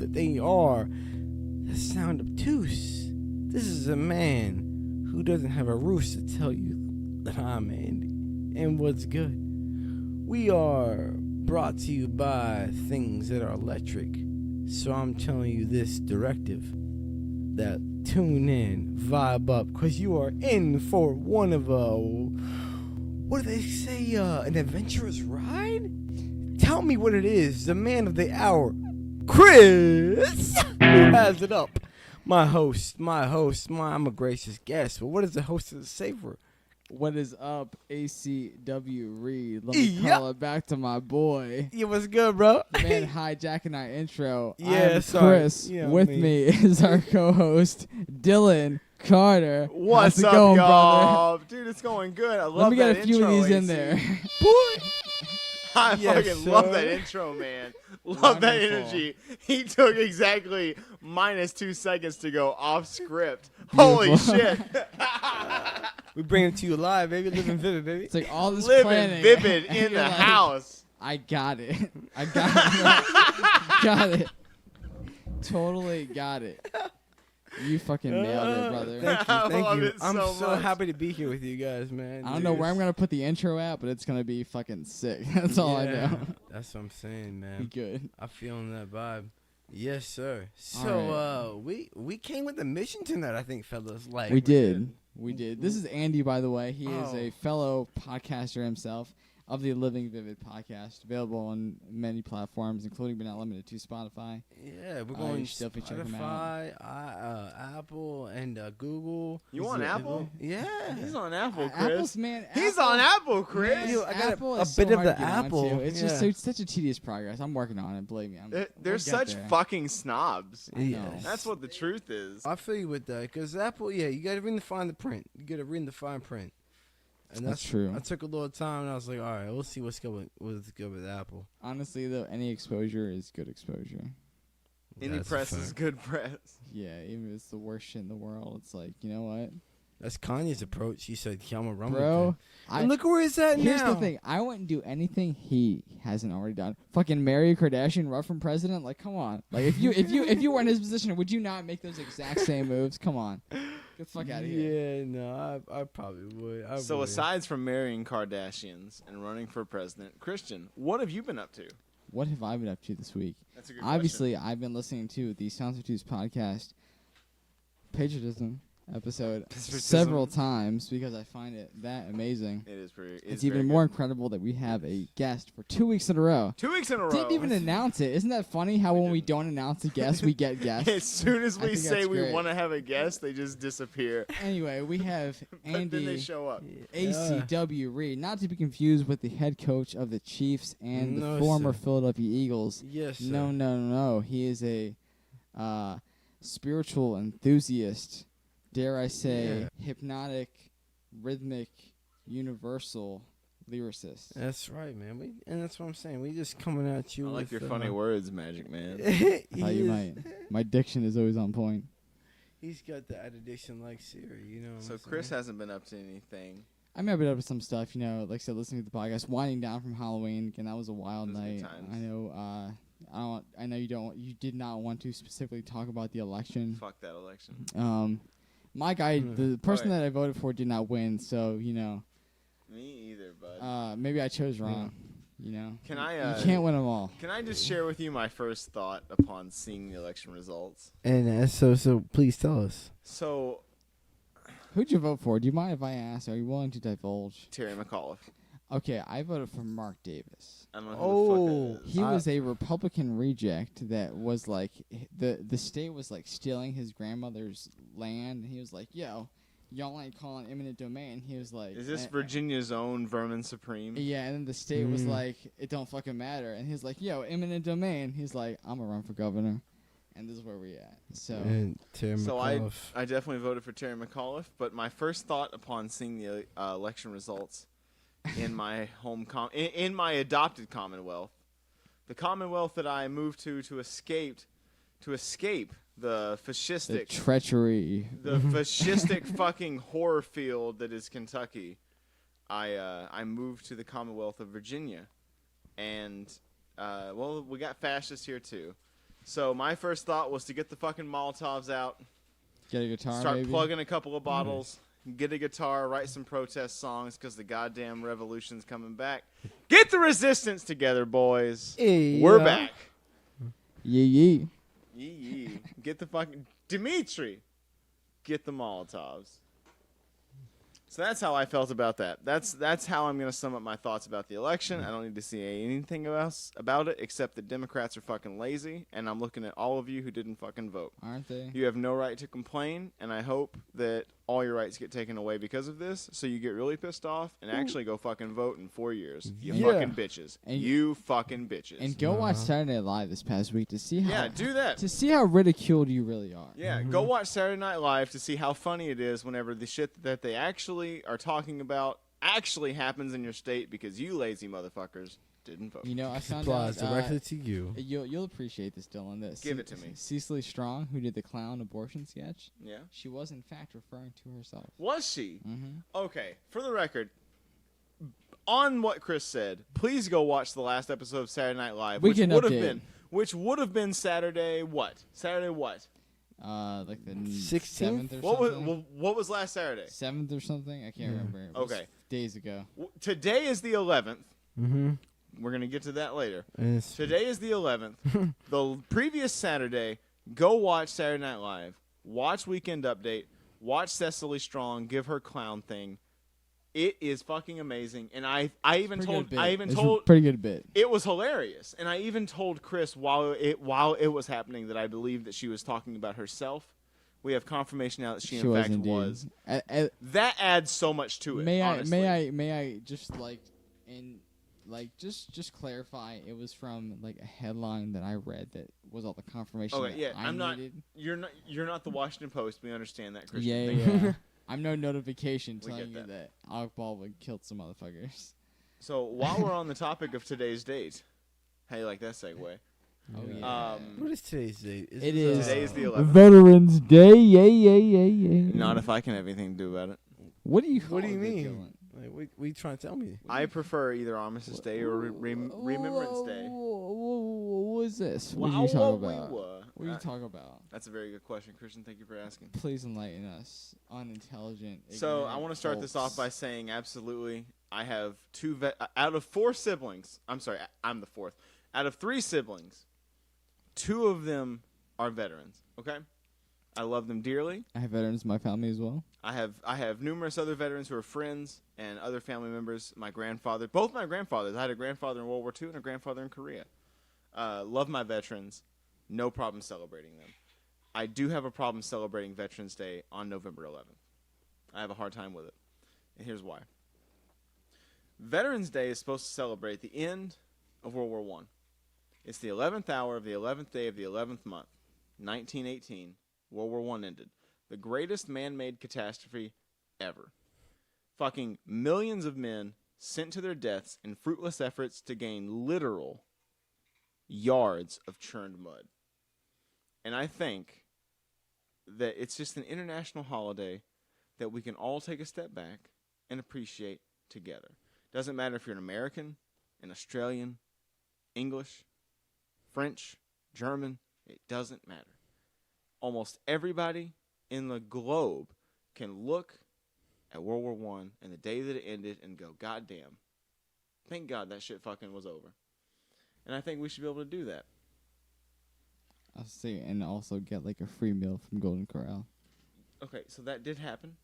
that they are the Sound Obtuse. This is a man who doesn't have a roost to tell you that I'm Andy and what's good. We are brought to you by things that are electric. So I'm telling you this directive, that tune in, vibe up, because you are in for one of what do they say, an adventurous ride? Tell me what it is, the man of the hour, Chris, who has it up. My host, I'm a gracious guest, but what does the host of the savor? What is up, ACW Reed? Let me call it back to my boy. Yeah, what's good, bro? The man hijacking our intro. Yeah, I'm sorry. Chris. You know With me is our co-host, Dylan Carter. What's How's it up, going, y'all? brother? Dude, it's going good. I love Let me get that a few intro, of these in AC. there. Boy. I Yes, fucking love sir. that intro, man. Love that Wonderful. energy. He took exactly -2 seconds to go off script. Holy Beautiful. shit. We bring it to you live, baby. Living vivid, baby. It's like all this Living planning. vivid and in you're the like, house. I got it. I got it. Got it. Totally got it. You fucking nailed it, brother. Thank I you. love it I'm so so much. happy to be here with you guys, man. I don't know where I'm gonna put the intro at, but it's gonna be fucking sick. That's all I know. That's what I'm saying, Be man. good. I'm feeling that vibe. Yes, sir. All So, we came with a mission tonight, I think, fellas. Like We did. We did. This is Andy, by the way. He is Oh. a fellow podcaster himself of the Living Vivid podcast, available on many platforms, including but not limited to Spotify. Yeah, we're You going should definitely check him out. Spotify, Apple, and Google. You on Apple? Yeah. He's on Apple, Chris. Apple's, man. He's Apple- on Apple, Chris. Man, Yo, I got Apple a is bit so of hard the to get onto. Apple, It's yeah. just so, such a tedious progress. I'm working on it. Believe me. They're we'll get such there. fucking snobs. I know. Yes. That's what the truth is. I feel you with that, because Apple, you got to read the fine print. You got to read the fine print. And That's true. I took a little time, and I was like, all right, we'll see what's good with Apple. Honestly, though, any exposure is good exposure. Any That's a press is fact. good press. Yeah, even if it's the worst shit in the world, it's like, you know what, That's Kanye's approach. He said, yeah, I'm going to run with bro? that. And look where he's at Here's now. the thing. I wouldn't do anything he hasn't already done. Fucking marry Kardashian, run from president. Like, come on. Like, if you were in his position, would you not make those exact same moves? Come on. Get the fuck out of here. Yeah, no, I probably would. So would. aside from marrying Kardashians and running for president, Christian, what have you been up to? What have I been up to this week? That's a good Obviously, I've been listening to the Sounds Obtuse Podcast patriotism episode Patriotism. several times because I find it that amazing. It is pretty. It's even more incredible that we have a guest for 2 weeks in a row. 2 weeks in a row. Didn't even announce it. Isn't that funny how when we don't announce a guest, we get guests? As soon as I we think say that's we great. want to have a guest, they just disappear. Anyway, we have But then they Andy show up. ACW Reed, not to be confused with the head coach of the Chiefs and No, the former sir. Philadelphia Eagles. Yes, sir. No. He is a spiritual enthusiast, dare I say, hypnotic, rhythmic, universal lyricist. That's right, man. And that's what I'm saying. We just coming at you I like with your funny words, Magic Man. I thought you might. My diction is always on point. He's got the addiction like Siri, you know. What So I'm Chris saying? hasn't been up to anything. I may have been up to some stuff, like I said, listening to the podcast, winding down from Halloween. Again, that was a wild Those are good night. times. I know. I know you did not want to specifically talk about the election. Fuck that election. My guy, the person Alright. that I voted for did not win, so Me either, bud. maybe I chose wrong. Can I? You can't win them all. Can I just share with you my first thought upon seeing the election results? And so please tell us. So Who'd you vote for? Do you mind if I ask? Are you willing to divulge? Terry McAuliffe. Okay, I voted for Mark Davis. I don't know who the fuck that is. He was a Republican reject that was like the state was like stealing his grandmother's land, and he was like, "Yo, y'all ain't calling eminent domain." He was like, Is this Virginia's own Vermin Supreme? Yeah, and then the state was like, "It don't fucking matter," and he's like, "Yo, eminent domain." He's like, "I'm gonna run for governor," and this is where we at. So And Terry So McAuliffe. I definitely voted for Terry McAuliffe, but my first thought upon seeing the election results in my in my adopted Commonwealth, the Commonwealth that I moved to escape the fascistic, the treachery. the fascistic fucking horror field that is Kentucky, I moved to the Commonwealth of Virginia, and we got fascists here too. So my first thought was to get the fucking Molotovs out, Get a guitar, start maybe? plugging a couple of bottles, get a guitar, write some protest songs because the goddamn revolution's coming back. Get the resistance together, boys. Hey, We're back. Yee. Yee. Get the fucking Dimitri. Get the Molotovs. So that's how I felt about that. That's how I'm going to sum up my thoughts about the election. I don't need to say anything else about it except that Democrats are fucking lazy, and I'm looking at all of you who didn't fucking vote. Aren't they? You have no right to complain, and I hope that all your rights get taken away because of this, so you get really pissed off and actually go fucking vote in 4 years. You fucking bitches. And you fucking bitches. And go watch Saturday Night Live this past week to see how yeah, do that. to see how ridiculed you really are. Yeah, go watch Saturday Night Live to see how funny it is whenever the shit that they actually are talking about actually happens in your state because you lazy motherfuckers didn't vote. You know, I found Applies out directly to you. You'll appreciate this, Dylan. This Give it to me. Cecily Strong, who did the clown abortion sketch, Yeah. she was in fact referring to herself. Was she? Mm-hmm. Okay, for the record, on what Chris said, please go watch the last episode of Saturday Night Live, which Weekend would have update. been Saturday what? Saturday what? Like the 16th? 7th or What was something. what was last Saturday? 7th or something? I can't remember. It was Okay. days ago. Today is the 11th. Mm-hmm. We're going to get to that later. It's Today is the 11th. The previous Saturday, go watch Saturday Night Live. Watch Weekend Update. Watch Cecily Strong give her clown thing. It is fucking amazing. And I even told Pretty good bit. it was hilarious. And I even told Chris while it was happening that I believed that she was talking about herself. We have confirmation now that she in fact indeed. was. I- That adds so much to it. may honestly. I just just clarify? It was from like a headline that I read that was all the confirmation. Okay, that yeah, I I'm not. needed. You're not the Washington Post. We understand that, Christian. Yeah, Thank you. yeah. I'm no notification We telling get you that Alec Baldwin killed some motherfuckers. So while we're on the topic of today's date, how you like that segue? Oh yeah. what is today's date? It is. Today is the 11th. Veterans Day. Yeah. Not if I can have anything to do about it. What do you? What do you call it, mean? Dylan? Like, what you trying to tell me? I prefer either Armistice Day or Remembrance Day. What is this? What Wow, are you talking wow, about? we were. What are you talking about? That's a very good question, Christian. Thank you for asking. Please enlighten us, unintelligent. So I ignorant want to start this folks. off by saying absolutely, I have out of 4 siblings. I'm sorry, I'm the 4th. Out of 3 siblings, 2 of them are veterans. Okay, I love them dearly. I have veterans in my family as well. I have numerous other veterans who are friends and other family members. My grandfather, both my grandfathers. I had a grandfather in World War II and a grandfather in Korea. Love my veterans. No problem celebrating them. I do have a problem celebrating Veterans Day on November 11th. I have a hard time with it. And here's why. Veterans Day is supposed to celebrate the end of World War I. It's the 11th hour of the 11th day of the 11th month. 1918, World War I ended. The greatest man-made catastrophe ever. Fucking millions of men sent to their deaths in fruitless efforts to gain literal yards of churned mud. And I think that it's just an international holiday that we can all take a step back and appreciate together. Doesn't matter if you're an American, an Australian, English, French, German, it doesn't matter. Almost everybody in the globe can look at World War I and the day that it ended and go, God damn, thank God that shit fucking was over. And I think we should be able to do that. I'll see, and also get like a free meal from Golden Corral. Okay, so that did happen.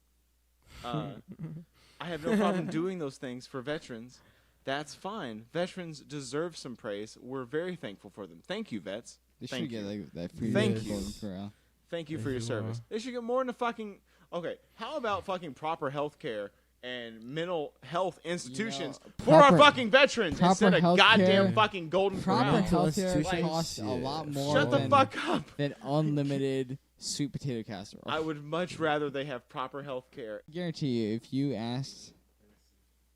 I have no problem doing those things for veterans. That's fine. Veterans deserve some praise. We're very thankful for them. Thank you, vets. They Thank should you. get like that free Thank meal from you. Golden Corral. Thank you Yes, for your you service. are. They should get more into fucking... Okay, how about fucking proper health care and mental health institutions for our proper- fucking veterans proper instead of healthcare- goddamn fucking Golden Proper Corral? Mental healthcare institutions? costs a lot Yeah. more Shut the than, fuck up. than unlimited sweet potato casserole. I would much rather they have proper health care. guarantee you, if you asked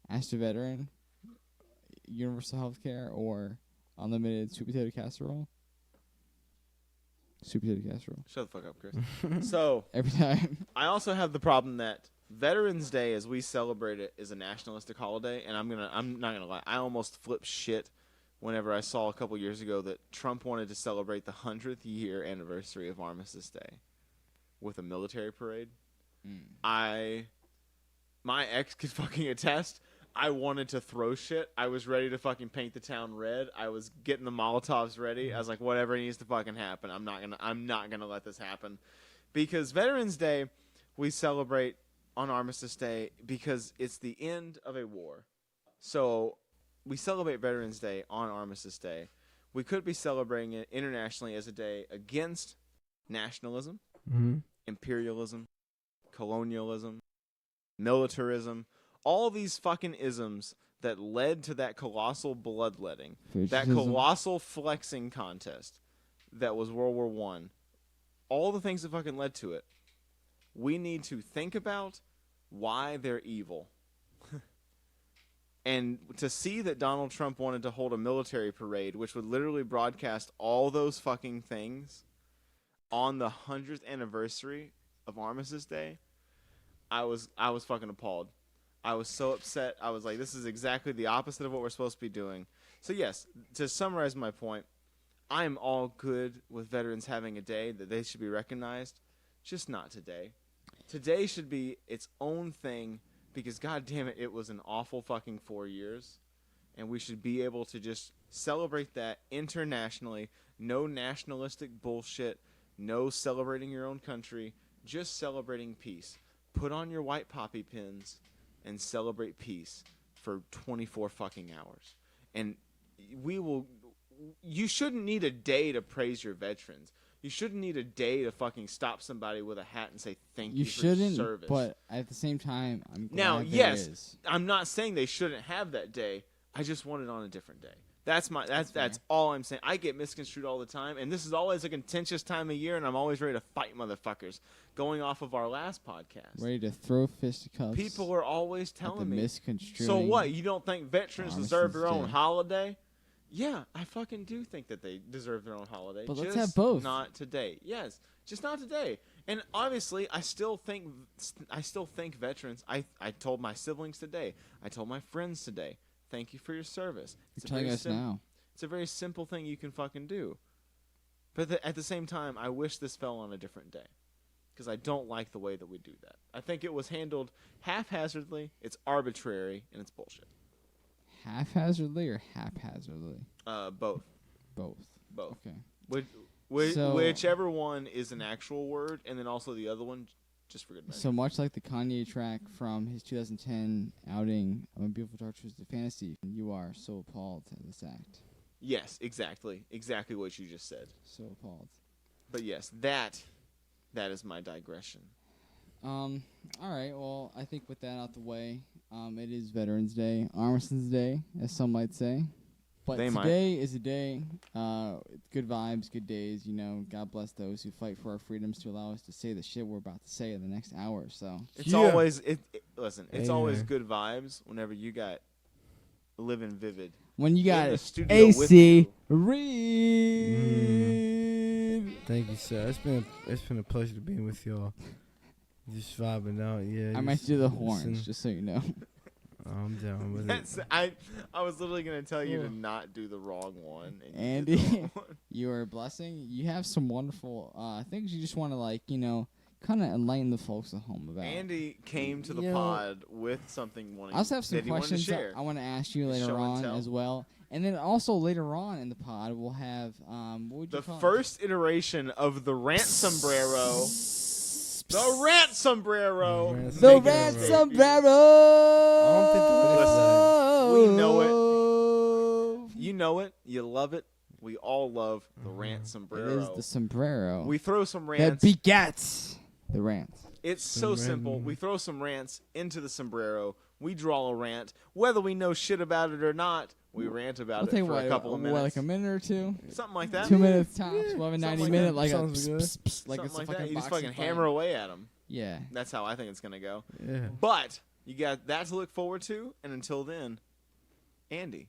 a veteran universal health care or unlimited sweet potato casserole, sweet potato casserole Shut the fuck up, Chris. So, every time. I also have the problem that Veterans Day, as we celebrate it, is a nationalistic holiday, and I'm not gonna lie, I almost flip shit whenever I saw a couple years ago that Trump wanted to celebrate the 100th year anniversary of Armistice Day with a military parade. My ex could fucking attest. I wanted to throw shit. I was ready to fucking paint the town red. I was getting the Molotovs ready. I was like, whatever needs to fucking happen. I'm not gonna let this happen. Because Veterans Day, we celebrate on Armistice Day because it's the end of a war. So we celebrate Veterans Day on Armistice Day. We could be celebrating it internationally as a day against nationalism, imperialism, colonialism, militarism, all these fucking isms that led to that colossal bloodletting, that colossal flexing contest that was World War I. All the things that fucking led to it. We need to think about why they're evil. And to see that Donald Trump wanted to hold a military parade, which would literally broadcast all those fucking things on the 100th anniversary of Armistice Day, I was fucking appalled. I was so upset. I was like, this is exactly the opposite of what we're supposed to be doing. So yes, to summarize my point, I am all good with veterans having a day that they should be recognized, just not today. Today should be its own thing because, God damn it, it was an awful fucking 4 years. And we should be able to just celebrate that internationally. No nationalistic bullshit. No celebrating your own country. Just celebrating peace. Put on your white poppy pins and celebrate peace for 24 fucking hours. And you shouldn't need a day to praise your veterans. You shouldn't need a day to fucking stop somebody with a hat and say thank you for your service. But at the same time, I'm glad now, there yes, is. I'm not saying they shouldn't have that day. I just want it on a different day. That's all I'm saying. I get misconstrued all the time, and this is always a contentious time of year, and I'm always ready to fight motherfuckers. Going off of our last podcast, Ready to throw fisticuffs. people are always telling me, misconstruing. so what? You don't think veterans deserve their own Day. holiday? Yeah, I fucking do think that they deserve their own holiday. But just let's have both. Not today. Yes, just not today. And obviously, I still think veterans. I told my siblings today. I told my friends today. Thank you for your service. You're telling us now. It's a very simple thing you can fucking do. But at the same time, I wish this fell on a different day. Because I don't like the way that we do that. I think it was handled haphazardly, it's arbitrary, and it's bullshit. Haphazardly or haphazardly? Both. Both. Okay. Whichever one is an actual word, and then also the other one, just for good measure. So much like the Kanye track from his 2010 outing, "I'm a Beautiful Dark Twisted Fantasy," you are so appalled at this act. Yes, exactly. Exactly what you just said. So appalled. But yes, that is my digression. All right. Well, I think with that out the way, it is Veterans Day, Armistice Day, as some might say. But today is a day, good vibes, good days. You know, God bless those who fight for our freedoms to allow us to say the shit we're about to say in the next hour or so. It's always it's always good vibes whenever you got Living Vivid. When you got AC Reed. Thank you, sir. It's been a pleasure being with y'all. Just vibing out, yeah. I might do the horns, just so you know. I'm down with it. I was literally gonna tell you to not do the wrong one. And Andy, you are a blessing. You have some wonderful things you just want to kind of enlighten the folks at home about. Andy came to the pod with something I also have some questions I want to ask you later on as well. And then also later on in the pod, we'll have the first iteration of the rant sombrero. The rant sombrero. The rant sombrero. I don't think we know it. You know it. You love it. We all love the rant sombrero. It is the sombrero. We throw some rants. That begets the rants. It's so simple. We throw some rants into the sombrero. We draw a rant. Whether we know shit about it or not, we rant about it for a couple of minutes. Like a minute or two? Something like that. 2 minutes tops. We'll have a 90-minute like something like that. You just fucking hammer away at them. Yeah. That's how I think it's going to go. Yeah. But you got that to look forward to. And until then, Andy,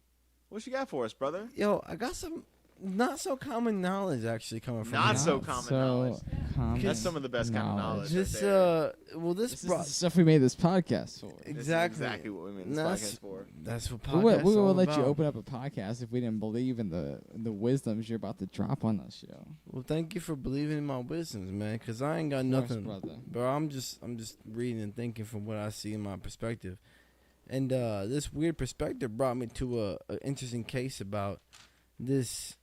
what you got for us, brother? Yo, I got some not so common knowledge actually coming from Not him. so common knowledge. Common That's some of the best kind of knowledge. This right there. this This is brought the stuff we made this podcast for. This is exactly exactly what we made this That's- podcast for. that's what We podcasts would all let you about. open up a podcast if we didn't believe in the wisdoms you're about to drop on this show. Well, thank you for believing in my wisdoms, man. Cause I ain't got Of course, nothing, brother. bro. I'm just reading and thinking from what I see in my perspective, and this weird perspective brought me to a interesting case about this.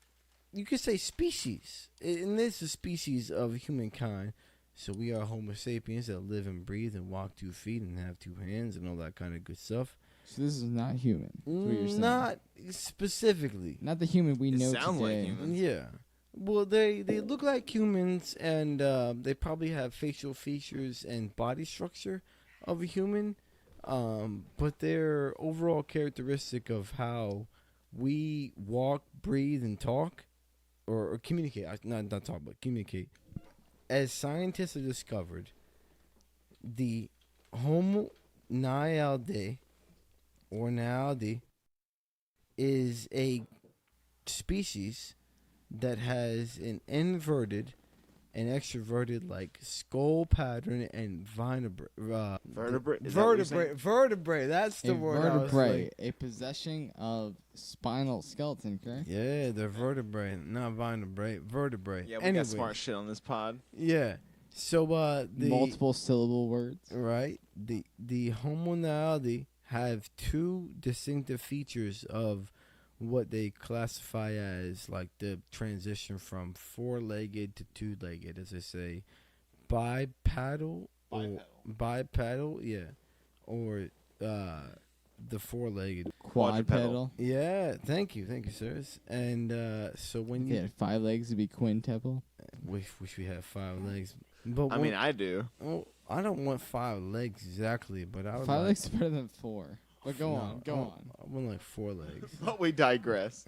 You could say species, and this is a species of humankind. So we are Homo sapiens that live and breathe and walk 2 feet and have 2 hands and all that kind of good stuff. So this is not human. Is what you're saying. Not specifically. Not the human we It know sounds like today. human. Yeah. Well, they look like humans, and they probably have facial features and body structure of a human. But their overall characteristic of how we walk, breathe, and talk, or communicate. Not talk, but communicate. As scientists have discovered, the Homo Naledi, or Naledi, is a species that has an inverted and extroverted like skull pattern and Vertebrate. Is that what you're saying? vertebrae. That's the A word. I was vertebrae, like- a possession of spinal skeleton, correct? Yeah, they're vertebrae, not vertebrae. Yeah, we Anyway, got smart shit on this pod. Yeah. So the Multiple syllable words. right, the Homo Naledi have 2 distinctive features of what they classify as like the transition from 4-legged to 2-legged, as I say, bipedal, yeah, or the 4-legged. Quadrupedal. Yeah, thank you, sirs. And so when If you they had 5 legs, it'd be quintuple. wish we had 5 legs, but I mean, I do. I don't want 5 legs exactly, but I would 5 like, legs is better than 4. But go on. I want like 4 legs. But we digress.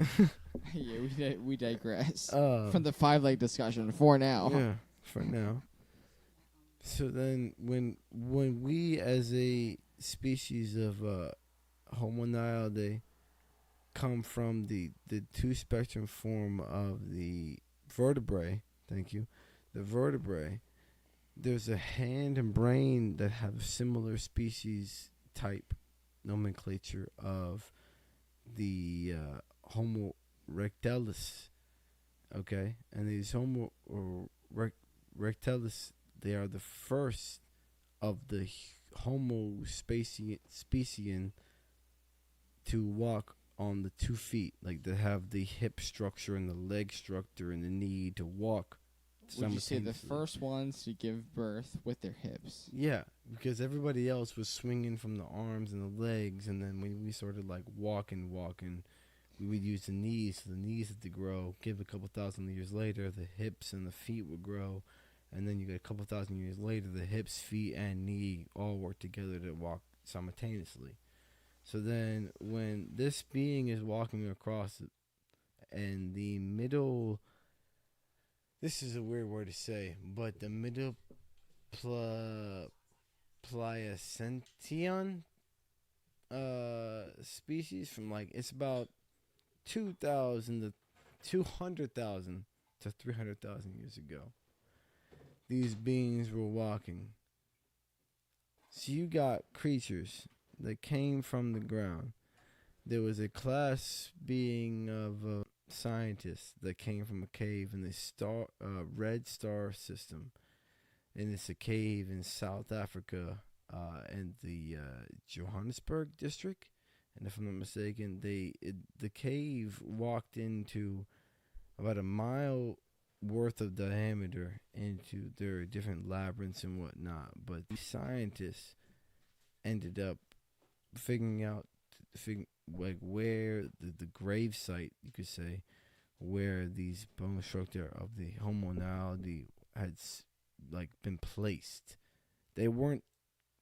Yeah, we digress. Uh, From the 5-leg discussion for now. Yeah, for now. So then, when we as a species of Homo Naledi come from the 2-spectrum form of the vertebrae, thank you, the vertebrae, there's a hand and brain that have similar species type nomenclature of the Homo erectus. Okay, and these Homo erectus, they are the first of the Homo specien to walk on the 2 feet, like they have the hip structure and the leg structure and the knee to walk. Would you say the simultaneously. first ones to give birth with their hips? Yeah, because everybody else was swinging from the arms and the legs, and then when we started like walking, we would use the knees. So the knees had to grow. Give a couple thousand years later, the hips and the feet would grow, and then you get a couple thousand years later, the hips, feet, and knee all work together to walk simultaneously. So then, when this being is walking across, and the middle. This is a weird word to say, but the middle Pliocene species from like, it's about 2,000 to 200,000 to 300,000 years ago. These beings were walking. So you got creatures that came from the ground. There was a class being of scientists that came from a cave in the red star system, and it's a cave in South Africa, in the Johannesburg district, and if I'm not mistaken, the cave walked into about a mile worth of diameter into their different labyrinths and whatnot. But the scientists ended up figuring out like where the grave site, you could say, where these bone structure of the Homo Naledi had like been placed. They weren't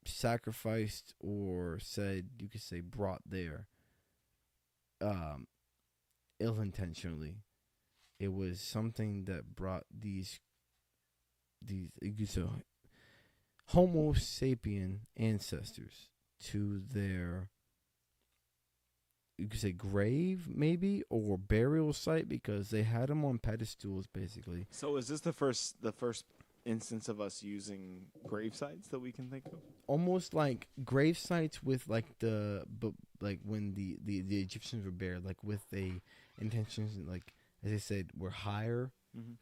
sacrificed or said, you could say, brought there ill-intentionally. It was something that brought these you could say, Homo sapien ancestors to their you could say grave maybe or burial site because they had them on pedestals basically. So is this the first instance of us using grave sites that we can think of? Almost like grave sites with like like when the Egyptians were buried, like with the intentions, like as I said, were higher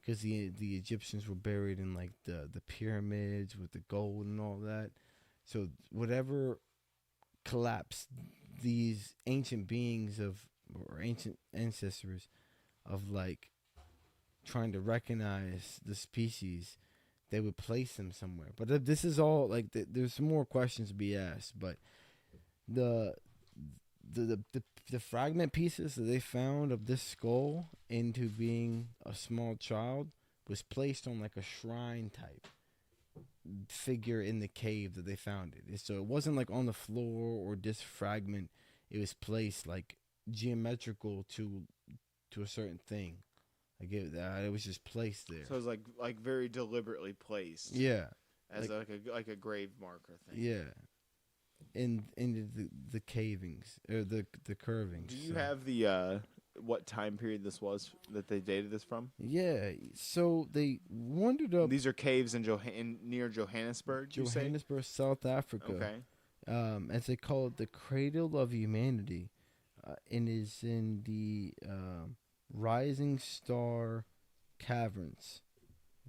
because the Egyptians were buried in like the pyramids with the gold and all that. So whatever collapsed these ancient beings or ancient ancestors of like trying to recognize the species, they would place them somewhere. But this is all like there's some more questions to be asked. But the fragment pieces that they found of this skull into being a small child was placed on like a shrine type figure in the cave that they found it. So it wasn't like on the floor or this fragment. It was placed like geometrical to a certain thing. Like it was just placed there. So it was like very deliberately placed. Yeah. As like a grave marker thing. Yeah. In the cavings or the curvings. Do you have the what time period this was that they dated this from? Yeah. So they wandered up. These are caves in near Johannesburg. Johannesburg, South Africa. Okay. As they call it, the cradle of humanity, and is in the Rising Star Caverns.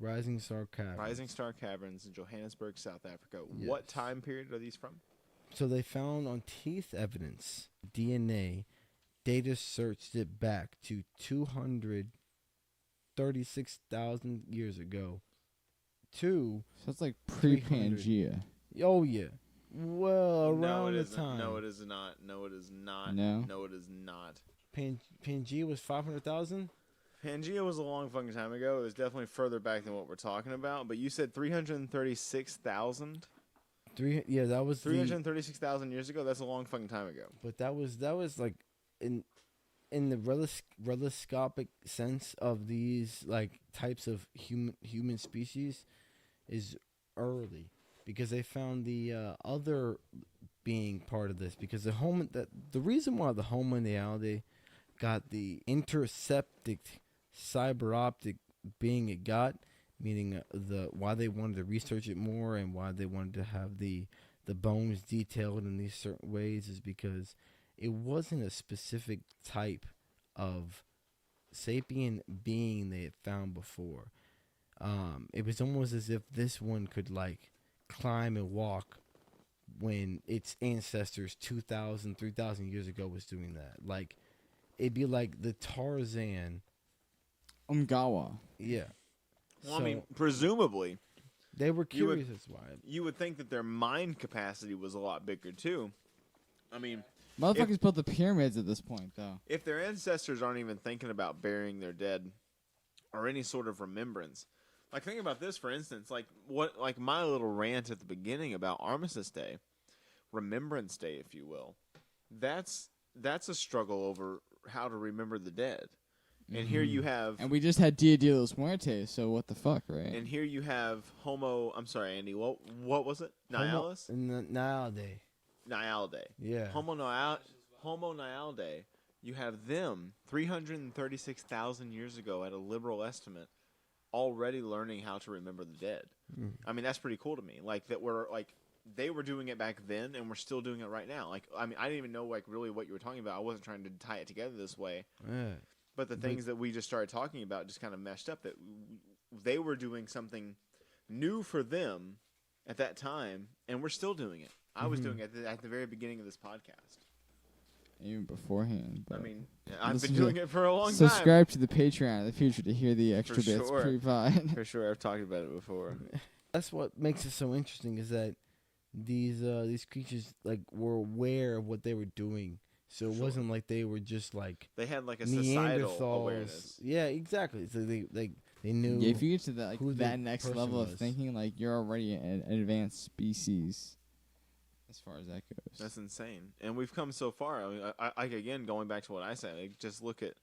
Rising Star Caverns in Johannesburg, South Africa. Yes. What time period are these from? So they found on teeth evidence, DNA. Data searched it back to 236,000 years ago. So it's like pre-Pangea. Oh yeah. Well, around the time. No, it is not. No, it is not. No? No, it is not. Pangea was 500,000. Pangea was a long fucking time ago. It was definitely further back than what we're talking about. But you said 336,000. Yeah, that was 336,000 years ago. That's a long fucking time ago. But that was like in the reloscopic sense of these like types of human species is early because they found the other being part of this because the reason why the Homo Naledi got the interceptic cyber optic being it got, meaning why they wanted to research it more and why they wanted to have the bones detailed in these certain ways is because it wasn't a specific type of sapient being they had found before. It was almost as if this one could like climb and walk when its ancestors 2,000, 3,000 years ago was doing that. Like, it'd be like the Tarzan. Umgawa. Yeah. Well, I mean, presumably. They were curious, that's why. You would think that their mind capacity was a lot bigger, too. I mean... Motherfuckers built the pyramids at this point, though. If their ancestors aren't even thinking about burying their dead or any sort of remembrance... Like, think about this, for instance. Like my little rant at the beginning about Armistice Day. Remembrance Day, if you will. That's a struggle over how to remember the dead. And here you have... And we just had Dia de los Muertos, so what the fuck, right? And here you have Homo... I'm sorry, Andy. What was it? Nihilus? Naledi. Naledi. Yeah. Homo Naledi. You have them 336,000 years ago at a liberal estimate already learning how to remember the dead. I mean, that's pretty cool to me. Like, that we're... like. They were doing it back then, and we're still doing it right now. Like, I mean, I didn't even know like really what you were talking about. I wasn't trying to tie it together this way. Yeah. But the things that we just started talking about just kind of meshed up. That they were doing something new for them at that time, and we're still doing it. I was doing it at the very beginning of this podcast. Even beforehand. I mean, I've been doing it for a long time. Subscribe to the Patreon in the future to hear the extra bits sure. pre-pod. For sure, I've talked about it before. That's what makes it so interesting is that these creatures like were aware of what they were doing, so it wasn't like they were just like they had like a societal awareness. Yeah, exactly. So they knew. Yeah, if you get to that that next level was. of thinking, like you're already an advanced species. As far as that goes, that's insane. And we've come so far. I mean, I again going back to what I said. Like, just look at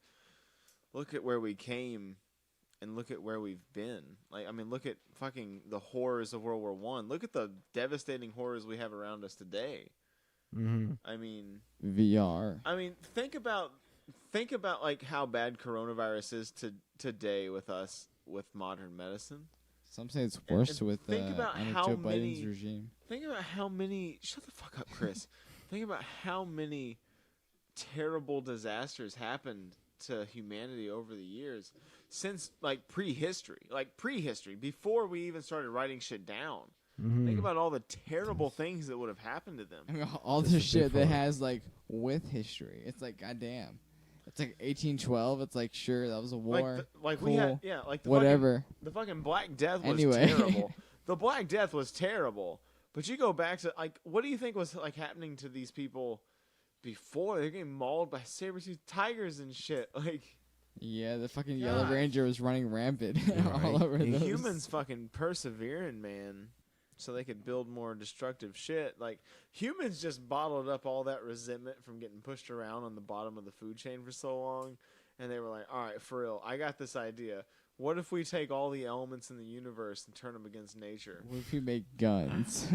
where we came. And look at where we've been. Like, I mean, look at fucking the horrors of World War I. Look at the devastating horrors we have around us today. Mm-hmm. I mean, VR. I mean, think about like how bad coronavirus is today with us with modern medicine. Some say it's worse and with think about under how Joe many- Biden's regime. Think about how many. Shut the fuck up, Chris. Think about how many terrible disasters happened to humanity over the years since like prehistory, before we even started writing shit down. Mm-hmm. Think about all the terrible things that would have happened to them. I mean, all That's the a big shit that part. has like with history. It's like goddamn. It's like 1812. It's like sure that was a war. We had cool, like the whatever. the fucking Black Death was Anyway. terrible. The Black Death was terrible. But you go back to like, what do you think was like happening to these people before? They're getting mauled by saber-toothed tigers and shit. Like Yeah, the fucking Yellow God. Ranger was running rampant all Right. over those. humans fucking persevering, man, so they could build more destructive shit. Like humans just bottled up all that resentment from getting pushed around on the bottom of the food chain for so long, and they were like, all right, for real, I got this idea. What if we take all the elements in the universe and turn them against nature? What if we make guns?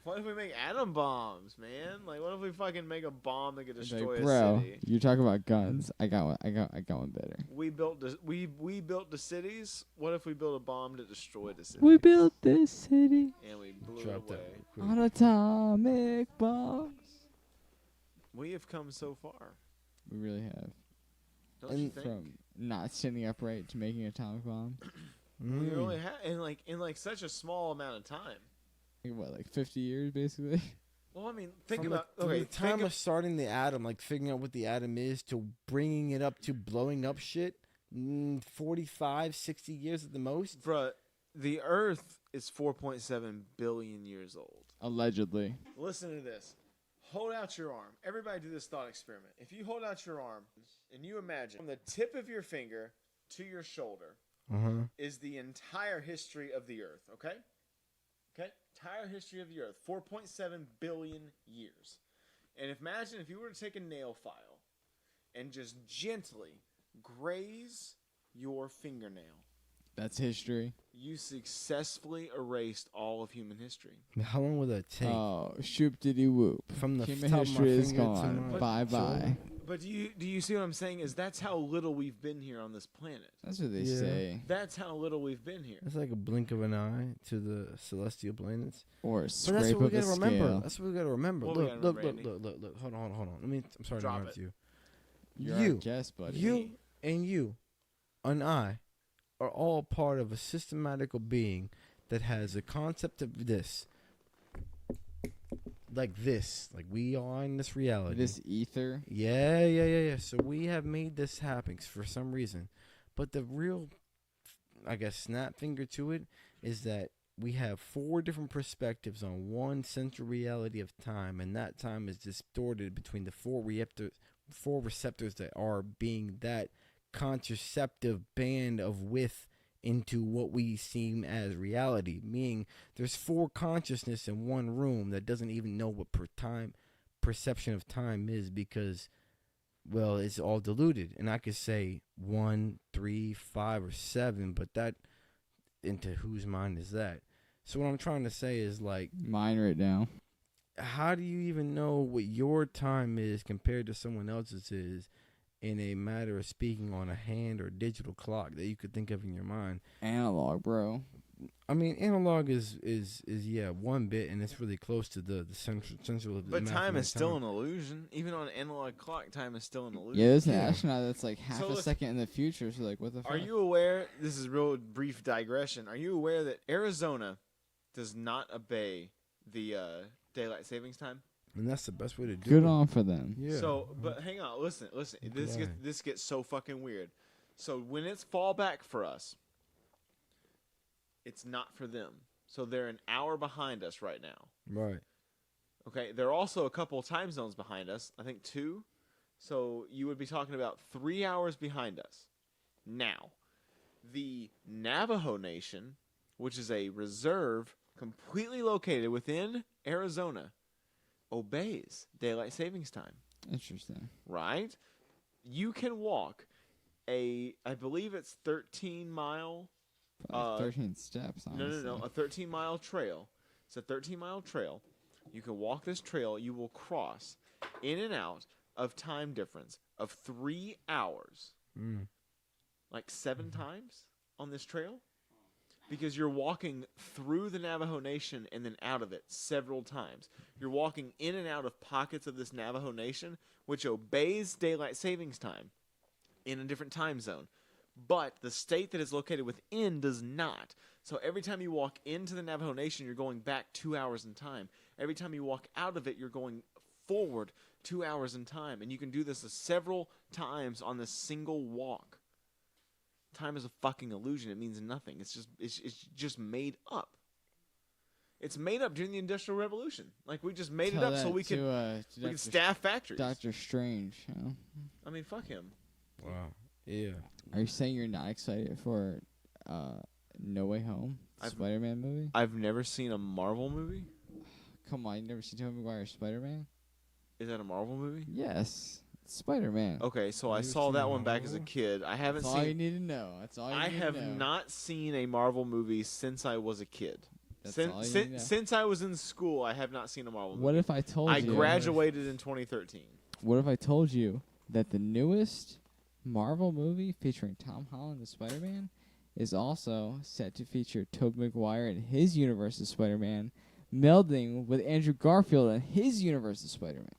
What if we make atom bombs, man? Like, what if we fucking make a bomb that could It's destroy like, a bro, city? you talk about guns. I got one. I got one better. We built the cities. What if we built a bomb to destroy the city? We built this city And we blew Drop it away. that real quick. on atomic bombs. We have come so far. We really have. Don't you And think? From not sitting upright to making atomic bombs. We Mm. really have, in like such a small amount of time. Like, what, like 50 years basically? Well, I mean, think From about from okay. the time think of starting the atom, like figuring out what the atom is, to bringing it up to blowing up shit, 45, 60 years at the most. bruh, the Earth is 4.7 billion years old. Allegedly. Listen to this. Hold out your arm. Everybody do this thought experiment. If you hold out your arm and you imagine from the tip of your finger to your shoulder Uh-huh. is the entire history of the Earth, okay? Okay? Entire history of the Earth, 4.7 billion years. And imagine if you were to take a nail file and just gently graze your fingernail. That's history. You successfully erased all of human history. How long will that take? Oh, shoop diddy whoop. From the Human top of my history is finger to gone. my Bye bye. shoulder? But do you see what I'm saying? Is that's how little we've been here on this planet. That's what they Yeah. say. That's how little we've been here. It's like a blink of an eye to the celestial planets. Or a But that's scrape what we of a gotta remember. scale. That's what we gotta remember. What we Look, gotta look, remember, look, look, look, look. Hold on. I'm sorry Drop to interrupt it. you. You're You. our guest, buddy. You and you and I are all part of a systematical being that has a concept of this. Like this. Like we are in this reality. This ether. Yeah. So we have made this happen for some reason. But the real, I guess, snap finger to it is that we have 4 different perspectives on one central reality of time, and that time is distorted between the 4 receptors that are being that contraceptive band of width into what we seem as reality. Meaning there's 4 consciousness in one room that doesn't even know what perception of time is, because, well, it's all diluted. And I could say 1, 3, 5, or 7, but that, into whose mind is that? So what I'm trying to say is, like, Mine right now. how do you even know what your time is compared to someone else's is, in a matter of speaking, on a hand or digital clock that you could think of in your mind? Analog, bro. I mean, analog is yeah, 1 bit, and it's really close to the central of the But time mathematical is still time. an illusion. Even on an analog clock, time is still an illusion. Yeah, there's an Yeah. astronaut that's like half So a listen- second in the future. So like, what the fuck? Are you aware? This is a real brief digression. Are you aware that Arizona does not obey the daylight savings time? And that's the best way to do Good it. on for them. Yeah. So, but hang on, listen. Yeah. This gets so fucking weird. So when it's fall back for us, it's not for them. So they're an hour behind us right now. Right. Okay, they're also a couple time zones behind us. I think 2. So you would be talking about 3 hours behind us. Now, the Navajo Nation, which is a reserve completely located within Arizona, obeys daylight savings time. Interesting. Right? You can walk I believe it's 13-mile. Probably 13 steps. Honestly. No, a 13-mile trail. It's a 13-mile trail You can walk this trail. You will cross in and out of time difference of 3 hours. Like 7 times on this trail. Because you're walking through the Navajo Nation and then out of it several times. You're walking in and out of pockets of this Navajo Nation, which obeys daylight savings time in a different time zone. But the state that is located within does not. So every time you walk into the Navajo Nation, you're going back 2 hours in time. Every time you walk out of it, you're going forward 2 hours in time. And you can do this several times on this single walk. Time is a fucking illusion. It means nothing. It's just made up. It's made up during the Industrial Revolution. Like, we just made it up so we could staff factories. Doctor Strange. You know? I mean, fuck him. Wow. Yeah. Are you saying you're not excited for No Way Home, Spider-Man movie? I've never seen a Marvel movie. Come on, you never seen Tobey Maguire's Spider-Man? Is that a Marvel movie? Yes. Spider-Man. Okay, so I saw that one back as a kid. I haven't That's seen. all you need to know. That's all you I need to know. have not seen a Marvel movie since I was a kid. That's all you need to know. Since I was in school, I have not seen a Marvel movie. What if I told I you? graduated in 2013. What if I told you that the newest Marvel movie featuring Tom Holland as Spider-Man is also set to feature Tobey Maguire and his universe as Spider-Man, melding with Andrew Garfield and his universe as Spider-Man?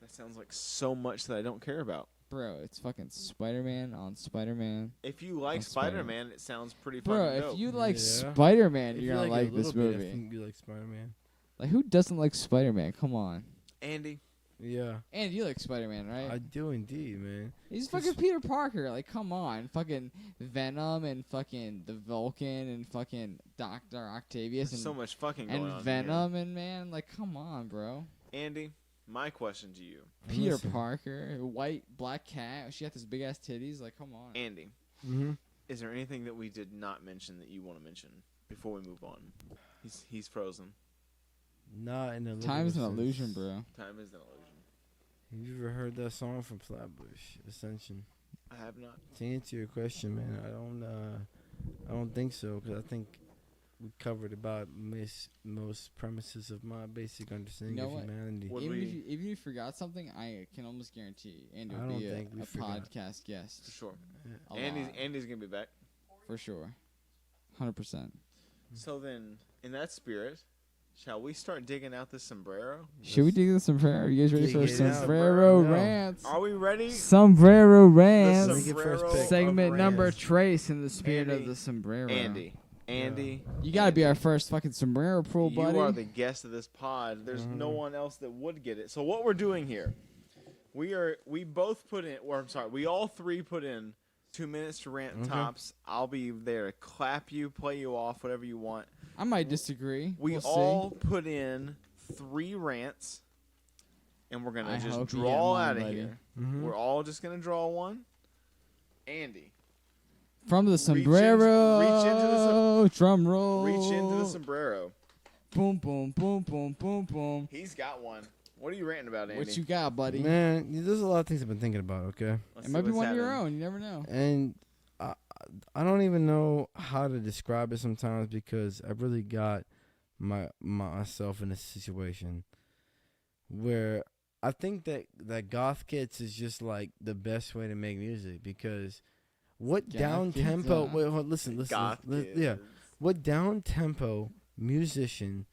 That sounds like so much that I don't care about. Bro, it's fucking Spider-Man on Spider-Man. If you like That's Spider-Man. Spider-Man, it sounds pretty Bro, fucking dope. if you like Yeah. Spider-Man, If you're you gonna like it a this little bit, I movie. think you like Spider-Man. Like, who doesn't like Spider-Man? Come on. Andy, Yeah. And you like Spider-Man, right? I do indeed, man. He's Just- fucking Peter Parker. Like, come on. Fucking Venom and fucking the Vulcan and fucking Dr. Octavius there's and, so much fucking going and on Venom and, man, like, come on, bro. here. Andy, my question to you. Peter Listen. Parker, white, black cat. She got this big-ass titties. Like, come on. Andy, Mm-hmm. is there anything that we did not mention that you want to mention before we move on? He's frozen. Not in a Time's an literal illusion, sense. bro. Time is an illusion. Have you ever heard that song from Flatbush, Ascension? I have not. To answer your question, man, I don't think so, because I think we covered about most premises of my basic understanding You know of what? humanity. Would Even we- if you forgot something, I can almost guarantee Andy I will don't be think we a forgot. For podcast guest. sure. A Andy's lot, Andy's gonna be back. for sure. 100%. So then, in that spirit, shall we start digging out this sombrero? Should we do the sombrero? You guys ready for Dig it out, sombrero bro. No. rants? Are we ready? Sombrero The rants. Make it first sombrero pick. of Segment number rants. trace in the spirit Andy, of the sombrero. Andy, You gotta be our first fucking sombrero pro, you buddy. are the guest of this pod. There's no one else that would get it. So what we're doing here, we all three put in 2 minutes to rant tops. I'll be there to clap you, play you off, whatever you want. I might disagree. We We'll all put in 3 rants, and we're gonna I just hope you draw get mine, out of buddy. here. Mhm. We're all just gonna draw one. Andy, see. From the reach sombrero. into Drum roll. reach into the sombrero. Boom, boom, boom, boom, boom, boom. He's got one. What are you ranting about, Andy? What you got, buddy? Man, there's a lot of things I've been thinking about, okay? Let's It see might be what's one of your happening. own. You never know. And I don't even know how to describe it sometimes, because I really got myself in a situation where I think that goth kits is just like the best way to make music, because what Goth down kids, tempo? huh? Wait, hold, listen, Goth yeah. kids. What down tempo musician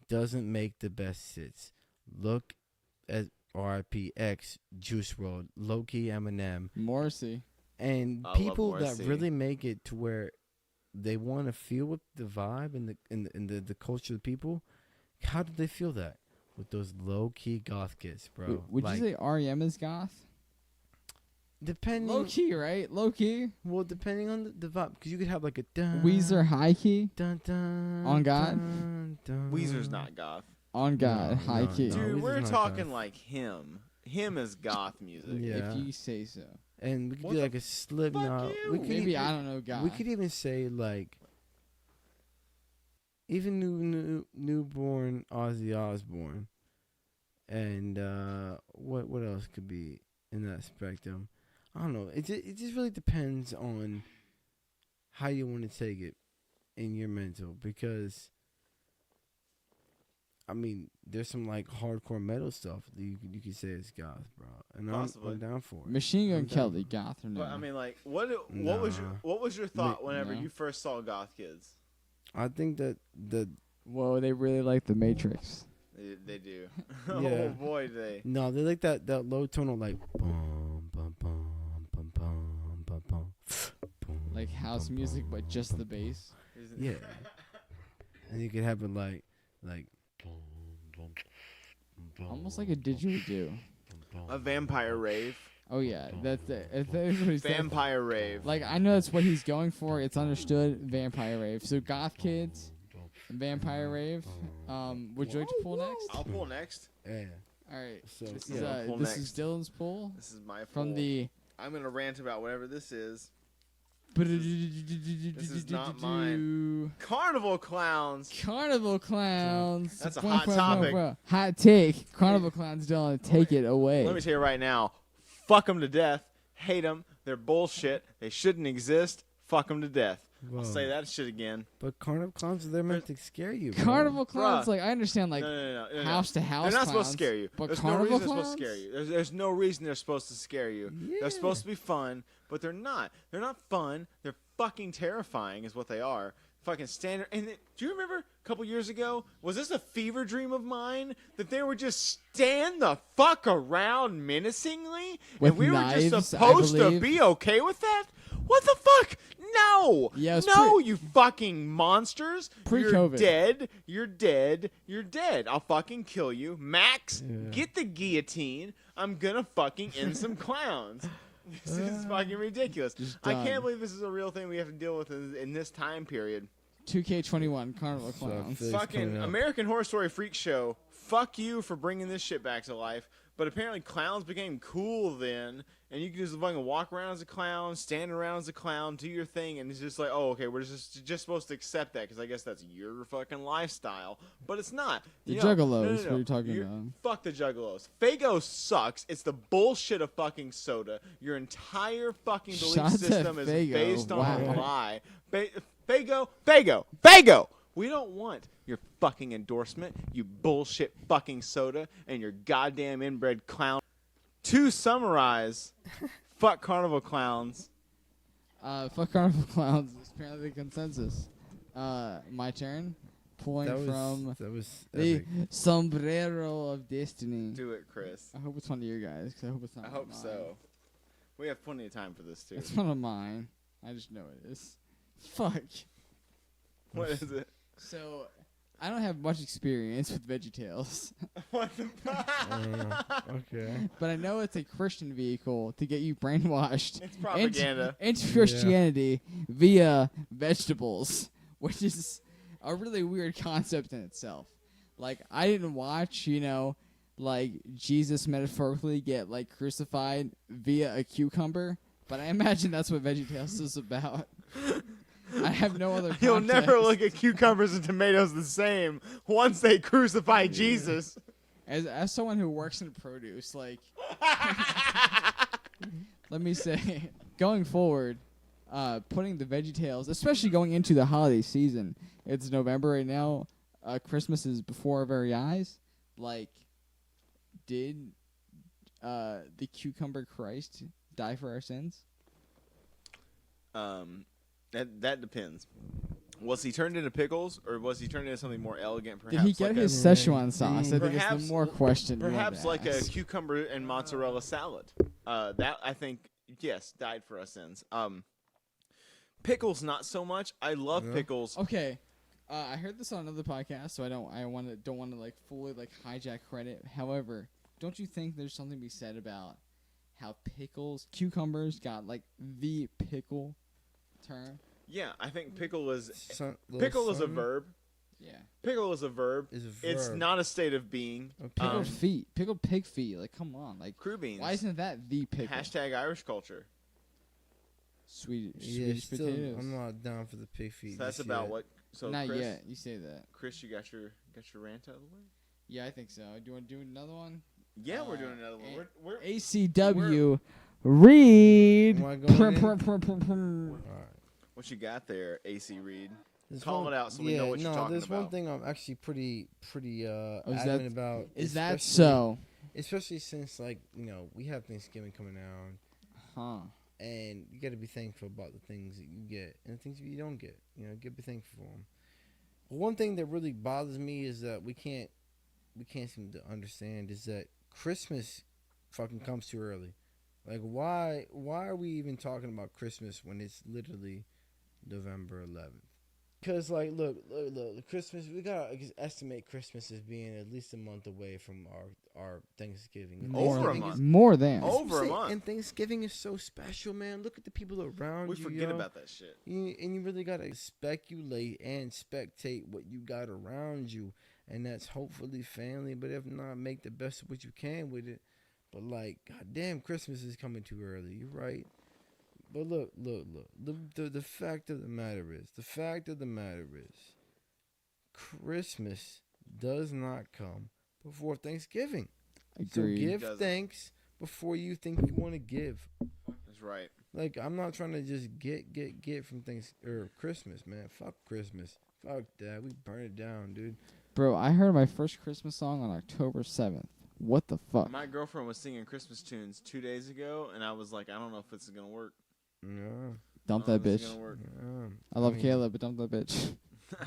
doesn't make the best hits? Look at RIPX, Juice WRLD, Low Key Eminem, Morrissey. and I love people that Morrissey. really make it to where they want to feel with the vibe and the culture of the people. How did they feel that? With those low key goth kids, bro. Would Like, you say R.E.M. is goth? depending? Low key, right? Low key. Well, depending on the vibe, because you could have like a dun, Weezer high key. dun, dun, On God? dun, dun. Weezer's not goth. On God, No, high no, key. no. Dude, Weezer's we're not talking goth. like him. Him is goth music. Yeah. If you say so. And we could What do the like a Slipknot. fuck We you? could Maybe even, I don't know God. We could even say like even newborn Ozzy Osbourne, and what else could be in that spectrum? I don't know. It just really depends on how you want to take it in your mental, because I mean, there's some like hardcore metal stuff that you could say is goth, bro, and Possibly. I'm down for it. Machine Gun I'm down. Kelly, goth or no? But I mean, like, what was your thought whenever no. you first saw Goth Kids? I think that Whoa, they really like The Matrix. They do. Yeah. Oh boy, do they. no, they like that low tonal like bum bum bum bum bum bum bum. Like house music, but just the bass. Yeah, and you could have it like. Almost like a didgeridoo. A vampire rave. Oh yeah, that's what he said. Vampire rave. Like I know that's what he's going for. It's understood. Vampire rave. So Goth Kids, Vampire rave. Would you like to pull next? I'll pull next. Yeah. All right. So This yeah. is pull this next. is Dylan's pull This is my from pull. the. I'm gonna rant about whatever this is. This is not mine. Carnival clowns. Carnival clowns. That's a hot topic. Hot take. Carnival clowns, Dylan. Take it away. Let me tell you right now. Fuck them to death. Hate them. They're bullshit. They shouldn't exist. Fuck them to death. Whoa. I'll say that shit again. But carnival clowns, they're meant to scare you. Bro. Carnival clowns, Bruh. like I understand, like No. house to house. They're not clowns, supposed to scare you. But There's no carnival reason they're clowns? supposed to scare you. There's no reason they're supposed to scare you. Yeah. They're supposed to be fun, but they're not. They're not fun. They're fucking terrifying is what they are. Fucking standard. And do you remember a couple years ago, was this a fever dream of mine that they would just stand the fuck around menacingly? With and we were knives, just supposed I to believe. be okay with that? What the fuck? No. Yeah, it was no, you fucking monsters. Pre-COVID. You're dead. You're dead. You're dead. I'll fucking kill you. Max, Yeah. get the guillotine. I'm gonna fucking end some clowns. This is fucking ridiculous. Just I done. can't believe this is a real thing we have to deal with in this time period. 2K21 Carnival So Clowns. It's Fucking coming up. American Horror Story Freak Show. Fuck you for bringing this shit back to life. But apparently clowns became cool then, and you can just fucking walk around as a clown, stand around as a clown, do your thing, and it's just like, oh, okay, we're just supposed to accept that because I guess that's your fucking lifestyle. But it's not. The You know, Juggalos, no. what you're talking about. Fuck the Juggalos. Fago sucks. It's the bullshit of fucking soda. Your entire fucking belief Shout out to system is Faygo. based on a Wow. lie. Fago! We don't want your fucking endorsement, you bullshit fucking soda, and your goddamn inbred clown. To summarize, fuck Carnival Clowns. Fuck Carnival Clowns is apparently the consensus. My turn. Pulling from that was the epic. sombrero of destiny. Do it, Chris. I hope it's one of your guys, because I hope it's not I one of hope mine. so. We have plenty of time for this, too. It's one of mine. I just know it is. Fuck. What is it? So, I don't have much experience with VeggieTales, What the fuck? Okay. but I know it's a Christian vehicle to get you brainwashed It's propaganda. into Christianity via vegetables, which is a really weird concept in itself. Like, I didn't watch, like Jesus metaphorically get like crucified via a cucumber, but I imagine that's what VeggieTales is about. I have no other You'll context. never look at cucumbers and tomatoes the same once they crucify Jesus. As someone who works in produce, like, let me say, going forward, putting the VeggieTales, especially going into the holiday season, it's November right now, Christmas is before our very eyes, like, did the cucumber Christ die for our sins? That depends. Was he turned into pickles, or was he turned into something more elegant? Did Perhaps he get like his a, Szechuan sauce? I think it's Perhaps- the more question. you want perhaps to like a ask. cucumber and mozzarella salad? That I think yes died for our sins. Pickles not so much. I love Yeah. pickles. Okay, I heard this on another podcast, so I don't want to like fully like hijack credit. However, don't you think there's something to be said about how cucumbers got like the pickle term? Yeah, I think pickle is Little pickle is a something verb. Yeah, Pickle is a verb. Is a It's verb. not a state of being. A pickled pickle. feet, pickled pig feet. Like, come on, like, Crew beans. why isn't that the pickle? Hashtag Irish culture. Swedish Yeah, still, potatoes. I'm not down for the pig feet. So that's just about yet. what. So Not Chris, yet. You say that. Chris, you got your rant out of the way. Yeah, I think so. Do you want to do another one? Yeah, we're doing another one. and- We're ACW read. Am I going in? Prr. Alright. what you got there, AC Reed? Call it out so we know what you're talking there's about. one thing I'm actually pretty adamant about. Is that so? Especially since, like, you know, we have Thanksgiving coming out. Huh. And you got to be thankful about the things that you get and the things that you don't get. You know, be thankful for them. But one thing that really bothers me is that we can't seem to understand is that Christmas fucking comes too early. Like, why are we even talking about Christmas when it's literally November 11th? Because, like, look, Christmas, we got to estimate Christmas as being at least a month away from our Thanksgiving. Over a month. More than. Over a month. And Thanksgiving is so special, man. Look at the people around you. We forget about that shit. And you really got to speculate and spectate what you got around you. And that's hopefully family. But if not, make the best of what you can with it. But, like, goddamn, Christmas is coming too early. You're right. But look. The fact of the matter is, Christmas does not come before Thanksgiving. Agreed. So give thanks before you think you want to give. That's right. Like, I'm not trying to just get from Christmas, man. Fuck Christmas. Fuck that. We burn it down, dude. Bro, I heard my first Christmas song on October 7th. What the fuck? My girlfriend was singing Christmas tunes 2 days ago, and I was like, I don't know if this is going to work. Yeah. Dump that bitch. Yeah. I love Kayla, but dump that bitch.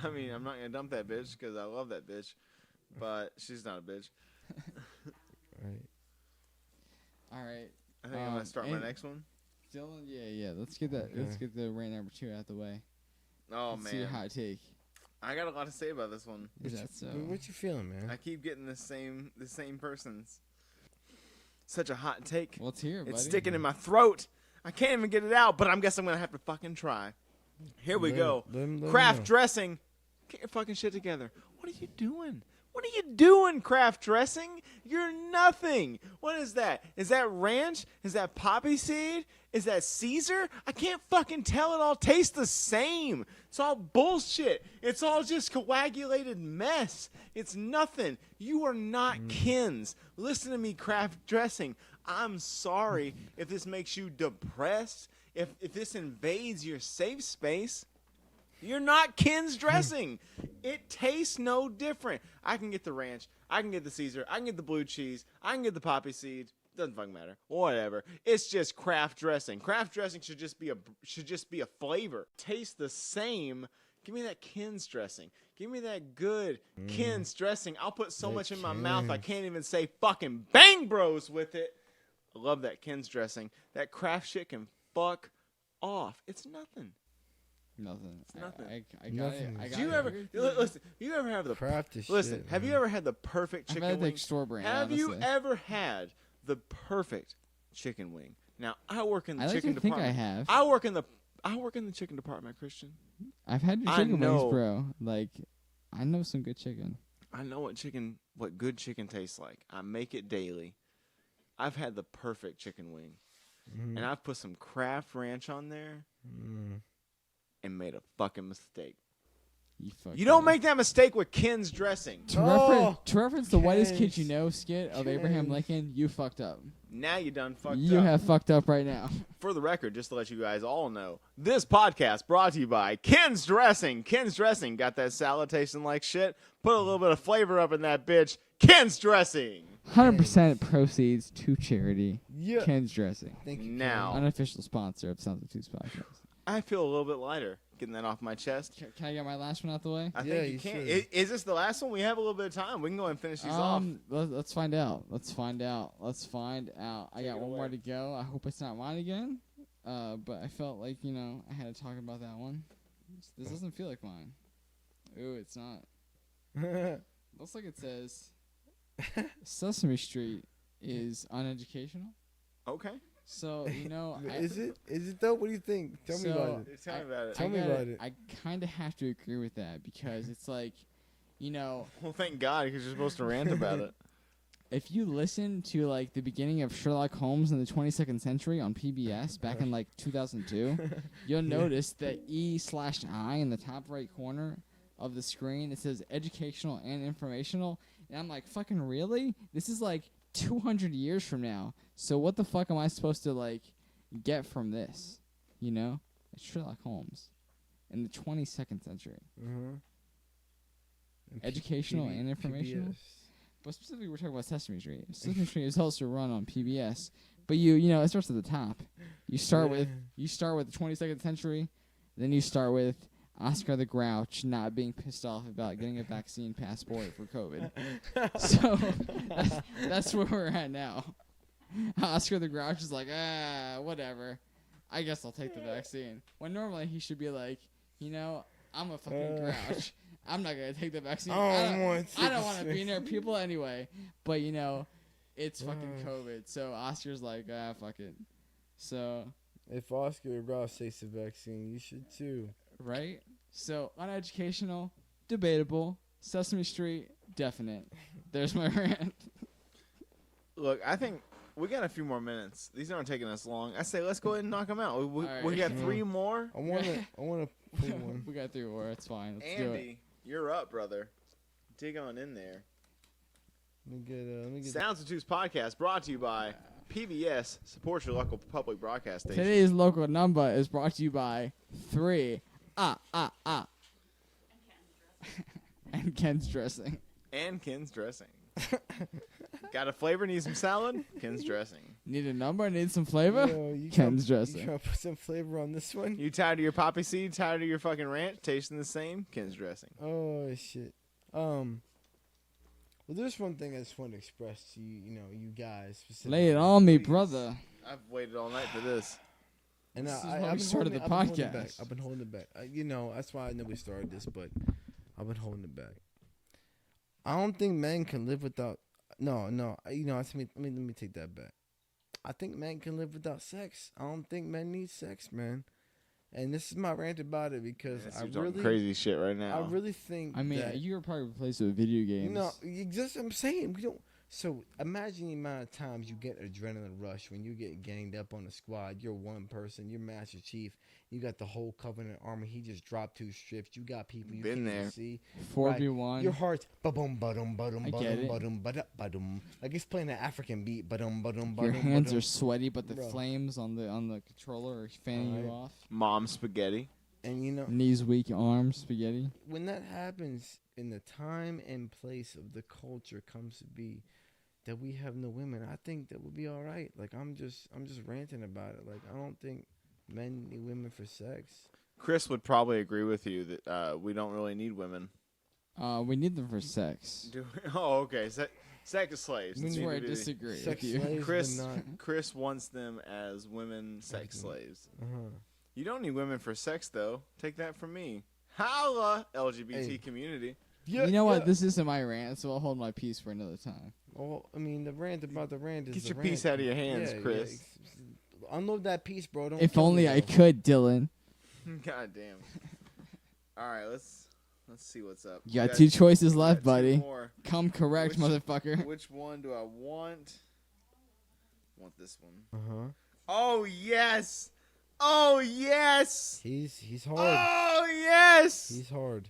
I mean, I'm not going to dump that bitch because I love that bitch, but she's not a bitch. Right. All right. I think I'm going to start my next one. Dylan, yeah. Let's get that. Okay. Let's get the rant number 2 out of the way. Oh, Let's man. see your hot take. I got a lot to say about this one. Is that so? What you feeling, man? I keep getting the same person's. Such a hot take. Well, let's hear it, buddy. It's sticking in my throat. I can't even get it out, but I guess I'm going to have to fucking try. Here we go. Craft dressing. Get your fucking shit together. What are you doing? What are you doing, craft dressing? You're nothing. What is that? Is that ranch? Is that poppy seed? Is that Caesar? I can't fucking tell. It all tastes the same. It's all bullshit. It's all just coagulated mess. It's nothing. You are not kins. Listen to me, craft dressing. I'm sorry if this makes you depressed, if this invades your safe space. You're not Ken's dressing. It tastes no different. I can get the ranch. I can get the Caesar. I can get the blue cheese. I can get the poppy seeds. Doesn't fucking matter. Whatever. It's just craft dressing. Craft dressing should just be a flavor. Tastes the same. Give me that Ken's dressing. Give me that good Ken's dressing. I'll put so much in my mouth I can't even say fucking bang bros with it. I love that Ken's dressing. That craft shit can fuck off. It's nothing. Nothing. It's nothing. I got it. I got Do you it. ever listen? You ever have the Craft is listen? shit, Have you man. ever had the perfect chicken I've had wing? like store brand. Have you honestly. ever had the perfect chicken wing? Now I work in the I like chicken to think department. I have. I work in the chicken department, Christian. I've had your I chicken know. wings, bro. Like, I know some good chicken. I know what good chicken tastes like. I make it daily. I've had the perfect chicken wing, and I've put some Kraft Ranch on there and made a fucking mistake. You don't make that mistake with Ken's dressing. To reference the whitest kid Kens. you know skit of Abraham Lincoln, you fucked up. Now you done fucked You up. have fucked up right now. For the record, just to let you guys all know, this podcast brought to you by Ken's Dressing. Ken's Dressing got that salad tasting like shit. Put a little bit of flavor up in that bitch. Ken's Dressing. 100% proceeds to charity. Yeah. Ken's Dressing. Thank you. Now, Unofficial sponsor of Sounds Obtuse Podcast. I feel a little bit lighter getting that off my chest. Can I get my last one out the way? I Yeah, think you you can. should. Is this the last one? We have a little bit of time. We can go ahead and finish these off. Let's find out. Let's find out. I Take got it one away. more to go. I hope it's not mine again. But I felt like, I had to talk about that one. This doesn't feel like mine. Ooh, it's not. Looks like it says Sesame Street is uneducational. Okay. So, Is it though? What do you think? Tell me about it. Tell me about it. Tell me about it. I kind of have to agree with that because it's like, Well, thank God, because you're supposed to rant about it. if you listen to like the beginning of Sherlock Holmes in the 22nd century on PBS back in like 2002, you'll notice that E/I in the top right corner of the screen, it says educational and informational. And I'm like, fucking really? This is like 200 years from now. So what the fuck am I supposed to like get from this? It's Sherlock Holmes. in the 22nd century. And Educational and informational. PBS. But specifically, we're talking about Sesame Street. Sesame Street is also run on PBS. But you know, it starts at the top. You start with the 22nd century, then you start with Oscar the Grouch not being pissed off about getting a vaccine passport for COVID. So that's where we're at now. Oscar the Grouch is like, whatever. I guess I'll take the vaccine. When normally he should be like, you know, I'm a fucking grouch. I'm not gonna take the vaccine. I don't want to be near people anyway. But you know, it's fucking COVID. So Oscar's like, fuck it. So if Oscar the Grouch takes the vaccine, you should too. Right? So uneducational, debatable. Sesame Street, definite. There's my rant. Look, I think we got a few more minutes. These aren't taking us long. I say let's go ahead and knock them out. We got 3 more. I want to pull one. We got 3 more. It's fine. Let's do it. Andy, you're up, brother. Dig on in there. Let me get Sounds Obtuse Podcast brought to you by PBS. Support your local public broadcast station. Today's local number is brought to you by 3. And Ken's dressing. And Ken's dressing. Got a flavor? Need some salad? Ken's dressing. Need a number? Need some flavor? Yo, Ken's dressing. You trying to put some flavor on this one? You tired of your poppy seed? Tired of your fucking ranch? Tasting the same? Ken's dressing. Oh shit. Well, there's one thing I just want to express to you. You know, you guys. Lay it on me, brother. I've waited all night for this. And This is I've why been we started the podcast. I've been holding it back. You know, that's why I know we started this, but I've been holding it back. I don't think men can live without. No. You know, let me take that back. I think men can live without sex. I don't think men need sex, man. And this is my rant about it because Yes, I you're talking really crazy shit right now. I really think. I mean, that, you're probably replaced with video games. No, just I'm saying we don't. So imagine the amount of times you get adrenaline rush when you get ganged up on a squad. You're one person. You're Master Chief. You got the whole Covenant army. He just dropped 2 strips. You got people you Been can't there. see. 4v1. Your heart's ba-dum, ba-dum, ba-dum, I get ba-dum, it. ba-dum, ba-dum, ba-dum. Like it's playing an African beat. Ba-dum, ba-dum, Your ba-dum, hands ba-dum. are sweaty, but the Bro. flames on the controller are fanning you Alright. off. Mom spaghetti. And you know, Knees weak, arms spaghetti. when that happens in the time and place of the culture comes to be that we have no women, I think that would be all right. Like I'm just ranting about it. Like I don't think men need women for sex. Chris would probably agree with you that we don't really need women. We need them for sex. Oh, okay. Sex slaves. That's Need where I to be- disagree Sex with you. slaves, Chris, but not. Chris wants them as women sex Mhm. slaves. Uh-huh. You don't need women for sex, though. Take that from me. Holla, LGBT Hey. community. Yeah, You know what? yeah. This isn't my rant, so I'll hold my peace for another time. Well, I mean, the rant about the rant is Get the your rant. piece out of your hands, Yeah, Chris. Yeah. Unload that piece, bro. Don't If kill only me, I bro. could, Dylan. God damn. All right, let's see what's up. You got 2 choices left, got 2 buddy. more. Come correct, Which- motherfucker. Which one do I want? I want this one. Uh-huh. Oh yes! Oh yes! He's hard. Oh yes! He's hard.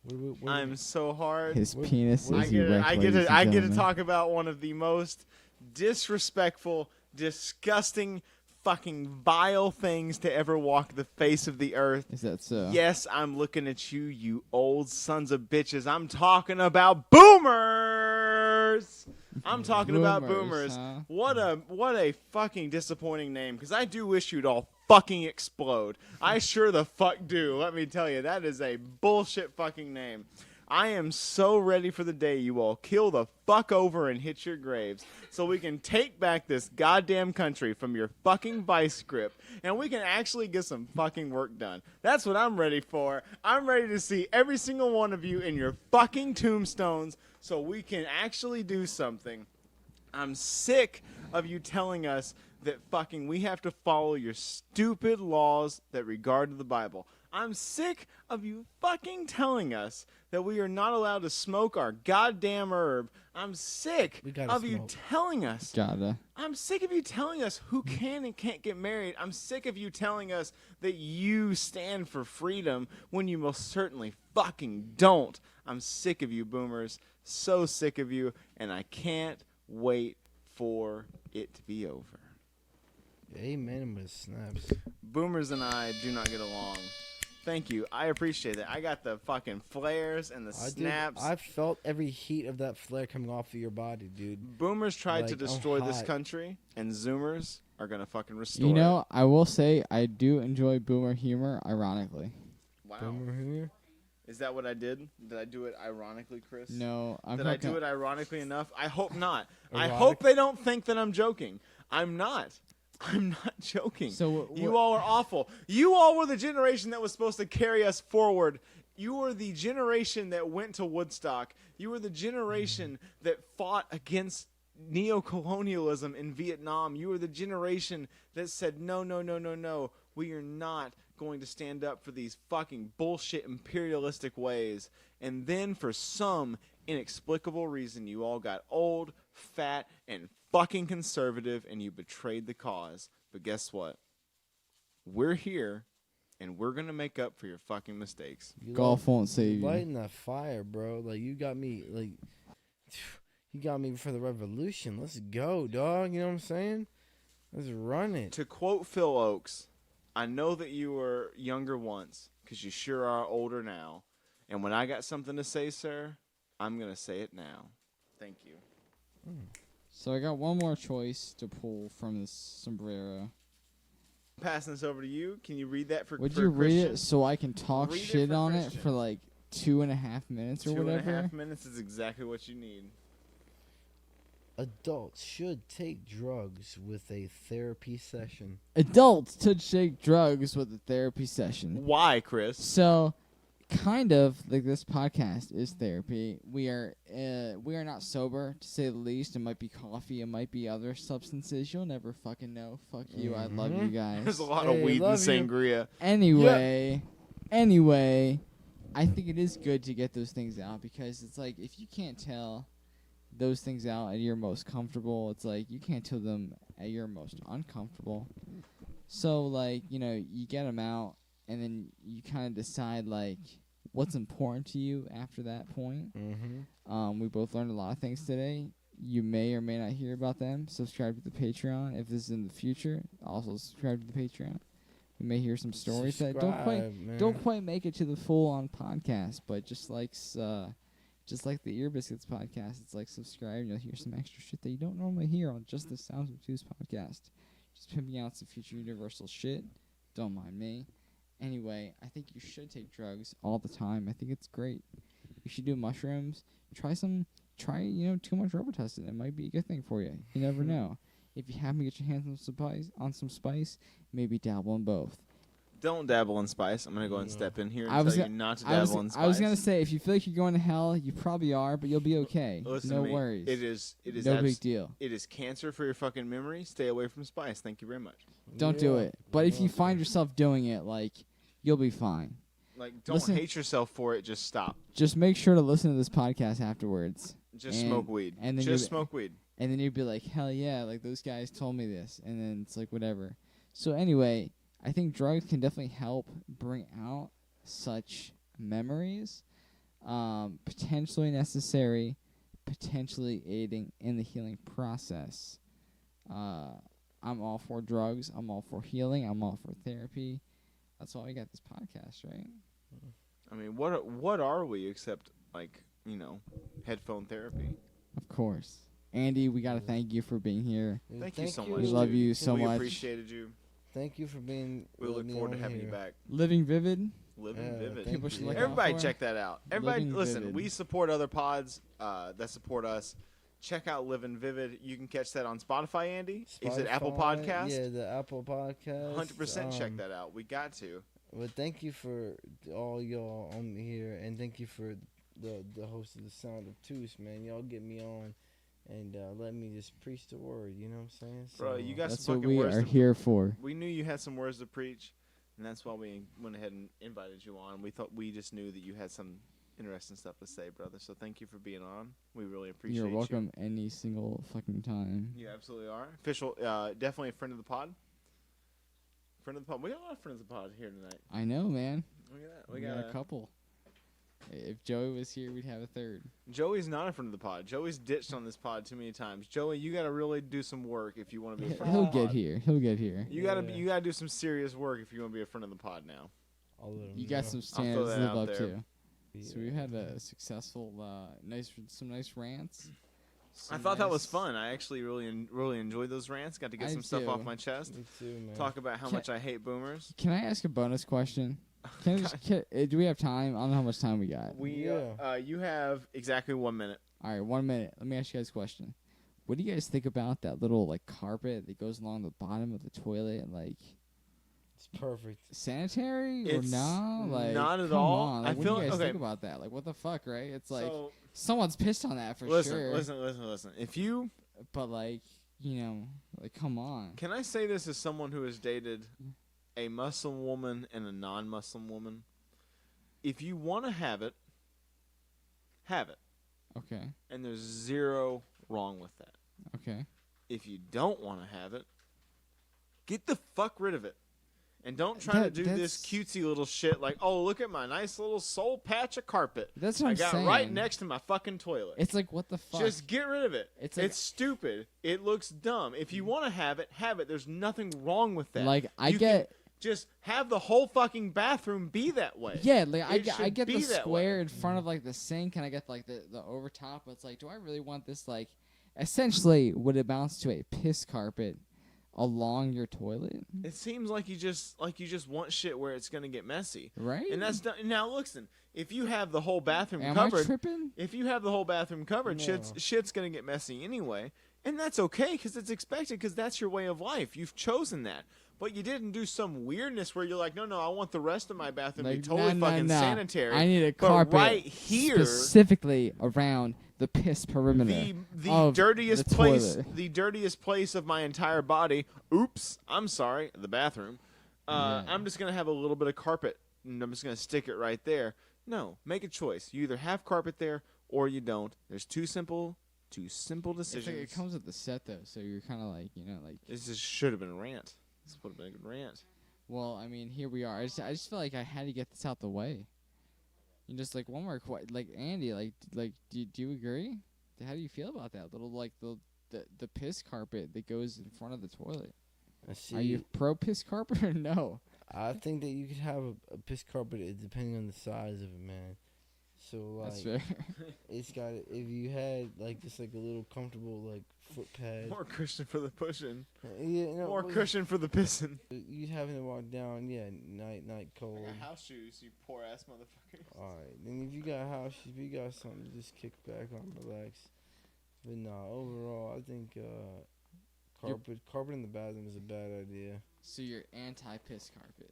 What I'm so hard. His What- penis what- is erect, I ladies and get to gentlemen. talk about one of the most disrespectful, disgusting, fucking vile things to ever walk the face of the earth. Is that so? Yes, I'm looking at you, you old sons of bitches. I'm talking about boomers. I'm talking about boomers. huh? What a fucking disappointing name, because I do wish you'd all fucking explode. I sure the fuck do. Let me tell you, that is a bullshit fucking name. I am so ready for the day you all kill the fuck over and hit your graves so we can take back this goddamn country from your fucking vice grip and we can actually get some fucking work done. That's what I'm ready for. I'm ready to see every single one of you in your fucking tombstones so we can actually do something. I'm sick of you telling us that fucking we have to follow your stupid laws that regard to the Bible. I'm sick of you fucking telling us that we are not allowed to smoke our goddamn herb. I'm sick We gotta of you smoke. telling us. Gotta. I'm sick of you telling us who can and can't get married. I'm sick of you telling us that you stand for freedom when you most certainly fucking don't. I'm sick of you, boomers. So sick of you, and I can't wait for it to be over. Amen with snaps. Boomers and I do not get along. Thank you. I appreciate that. I got the fucking flares and the snaps. I felt every heat of that flare coming off of your body, dude. Boomers tried Like, to destroy this country, and Zoomers are going to fucking restore You know, it. I will say I do enjoy boomer humor, ironically. Wow. Boomer humor? Is that what I did? Did I do it ironically, Chris? No, I'm Did I do it ironically enough? I hope not. I Erotic? hope they don't think that I'm joking. I'm not. I'm not joking. So you all are awful. You all were the generation that was supposed to carry us forward. You were the generation that went to Woodstock. You were the generation that fought against neo-colonialism in Vietnam. You were the generation that said, no, no, no, no, no. We are not going to stand up for these fucking bullshit imperialistic ways. And then for some inexplicable reason, you all got old, fat, and fucking conservative, and you betrayed the cause. But guess what? We're here, and we're going to make up for your fucking mistakes. Golf won't save you. Lighting that fire, bro. Like, you got me, like, you got me for the revolution. Let's go, dog. You know what I'm saying? Let's run it. To quote Phil Oakes, I know that you were younger once, because you sure are older now. And when I got something to say, sir, I'm going to say it now. Thank you. So I got one more choice to pull from this sombrero. Passing this over to you. Can you read that for Would for you read Christian? it so I can talk Read it shit for on it Christian. for like 2.5 minutes or whatever? 2.5 minutes is exactly what you need. Adults should take drugs with a therapy session. Adults should take drugs with a therapy session. Why, Chris? So, kind of like this podcast is therapy. We are not sober, to say the least. It might be coffee. It might be other substances. You'll never fucking know. Fuck you. I love you guys. There's a lot Hey, of weed and love you. sangria. Anyway, I think it is good to get those things out because it's like if you can't tell those things out at your most comfortable, it's like you can't tell them at your most uncomfortable. So like, you know, you get them out and then you kind of decide like what's important to you after that point. Mm-hmm. We both learned a lot of things today. You may or may not hear about them. Subscribe to the Patreon if this is in the future. Also subscribe to the Patreon. We may hear some stories that don't quite make it to the full on podcast, but just like the Ear Biscuits podcast, it's like subscribe and you'll hear some extra shit that you don't normally hear on just the Sounds Obtuse podcast. Just pimping out some future universal shit. Don't mind me. Anyway, I think you should take drugs all the time. I think it's great. You should do mushrooms. Try, too much Robitussin. It might be a good thing for you. You never know. If you happen to get your hands on some spice, maybe dabble in both. Don't dabble in spice. I'm going to go ahead and step in here and I was tell go- you not to I was, dabble in spice. I was gonna say, if you feel like you're going to hell, you probably are, but you'll be okay. Listen No to me. worries. It is no big deal. It is cancer for your fucking memory. Stay away from spice. Thank you very much. Don't do it. But if you find yourself doing it, like, you'll be fine. Like, don't Listen- hate yourself for it. Just stop. Just make sure to listen to this podcast afterwards. Just And- smoke weed. and then Just you- smoke weed. And then you'd be like, hell yeah, like those guys told me this. And then it's like, whatever. So anyway, I think drugs can definitely help bring out such memories. Potentially necessary, potentially aiding in the healing process. I'm all for drugs. I'm all for healing. I'm all for therapy. That's why we got this podcast, right? I mean, what are we except, like, headphone therapy? Of course. Andy, we got to thank you for being here. Thank you so much. We love dude. you so we much. appreciated you. Thank you for being. We look me forward to on having you here. back. Living Vivid. Living Yeah, Vivid. thank People should you. look Everybody out for. check that out. Everybody, Living listen, Vivid. we support other pods that support us. Check out Living Vivid. You can catch that on Spotify, Andy. Is it Apple Spotify, Podcast? Yeah, the Apple Podcast. 100% check that out. We got to. Well, thank you for all y'all on here, and thank you for the host of the Sound Obtuse, man. Y'all get me on and let me just preach the word. You know what I'm saying? Bro, you got That's some what fucking we words are to here for. We knew you had some words to preach, and that's why we went ahead and invited you on. We just knew that you had some interesting stuff to say, brother. So thank you for being on. We really appreciate You're welcome any single fucking time. You absolutely are. Official, definitely a friend of the pod. Friend of the pod. We got a lot of friends of the pod here tonight. I know, man. Look at that. We got a couple. If Joey was here, we'd have a third. Joey's not a friend of the pod. Joey's ditched on this pod too many times. Joey, you got to really do some work if you want to be a friend He'll of the get pod. here. He'll get here. You got to do some serious work if you want to be a friend of the pod now. I'll let 'em You got know. some I'll throw standards to that live out up there. to. Yeah. So we had a successful, some nice rants. I Some thought that was nice- fun. I actually really enjoyed those rants. Got to get I some stuff off do. my chest. Me too, man. Talk about how Can- much I hate boomers. Can I ask a bonus question? Do we have time? I don't know how much time we got. You have exactly 1 minute. All right, 1 minute. Let me ask you guys a question. What do you guys think about that little like carpet that goes along the bottom of the toilet and like It's perfect. sanitary It's or no? Like not at come all. on. I Like, what feel- do you guys okay. think about that? Like what the fuck, right? It's like So someone's pissed on that for listen, sure. listen. If you But like, like come on. can I say this as someone who has dated a Muslim woman and a non-Muslim woman, if you want to have it, have it, Okay. and there's zero wrong with that. Okay. If you don't want to have it, get the fuck rid of it. And don't try to That- do this that's- cutesy little shit like, oh, look at my nice little soul patch of carpet That's what I I'm got saying. right next to my fucking toilet. It's like what the fuck? Just get rid of it. It's It's, like- stupid. It looks dumb. If you want to have it, have it. There's nothing wrong with that. like I You get can just have the whole fucking bathroom be that way. yeah, like I It get should the be that square way. in front of like the sink and I get like the over top. But it's like, do I really want this like essentially what amounts to a piss carpet along your toilet? It seems like you just want shit where it's gonna get messy. Right? And that's now listen, if you have the whole bathroom Am I covered, tripping? if you have the whole bathroom covered, No. shit's gonna get messy anyway, and that's okay because it's expected because that's your way of life. You've chosen that, but you didn't do some weirdness where you're like, no, I want the rest of my bathroom to Like, be totally no, fucking no. sanitary. I need a but carpet right here, specifically around the piss perimeter. the of dirtiest the place, toilet. the dirtiest place of my entire body. Oops, I'm sorry, the bathroom. Yeah. I'm just gonna have a little bit of carpet, and I'm just gonna stick it right there. No, make a choice. You either have carpet there or you don't. There's two simple It's like decisions. it comes with the set though, so you're kind of like like. This just should have been a rant. This would have been a good rant. Well, I mean, here we are. I just feel like I had to get this out the way. And just like one more like Andy, like do you agree? How do you feel about that little like the piss carpet that goes in front of the toilet? I see. Are you pro piss carpet or no? I think that you could have a piss carpet depending on the size of it, man. So like, That's fair. it's got if you had like just like a little comfortable like foot pad. More cushion for the pushing. Yeah, no, More well, cushion for the pissing. You having to walk down, yeah, night cold. house shoes, you poor ass motherfucker. All right, then if you got a house, if you got something to just kick back on, relax. But nah, overall, I think carpet in the bathroom is a bad idea. So you're anti piss carpet.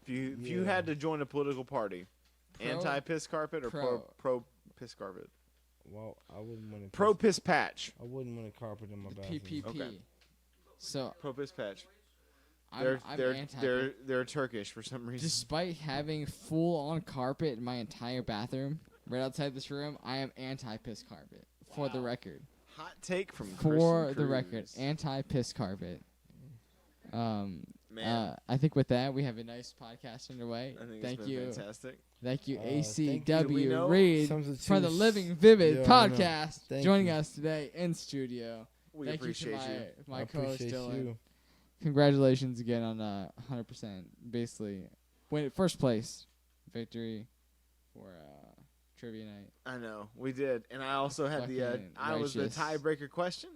If you had to join a political party, Pro- anti piss carpet or pro piss carpet? Well, I wouldn't want to Pro piss patch. I wouldn't want a carpet in my the bathroom. PPP. Okay. So Pro piss patch. I'm anti. They're Turkish for some reason. Despite having full on carpet in my entire bathroom, right outside this room, I am anti piss carpet. For the record. Hot take from For Christian the record, Cruz. anti piss carpet. Man, I think with that we have a nice podcast underway. I think Thank it's been you, fantastic. thank you, thank you. Did we ACW know? Reed Sounds Obtuse. for the Living Vivid Yeah, I know. podcast, Thank joining you. us today in studio. We Thank appreciate you to you. my I co-host appreciate Dylan. you. Congratulations again on 100%, basically, first place victory for trivia night. I know we did, and I also had the. Fucking I was the righteous. tiebreaker question.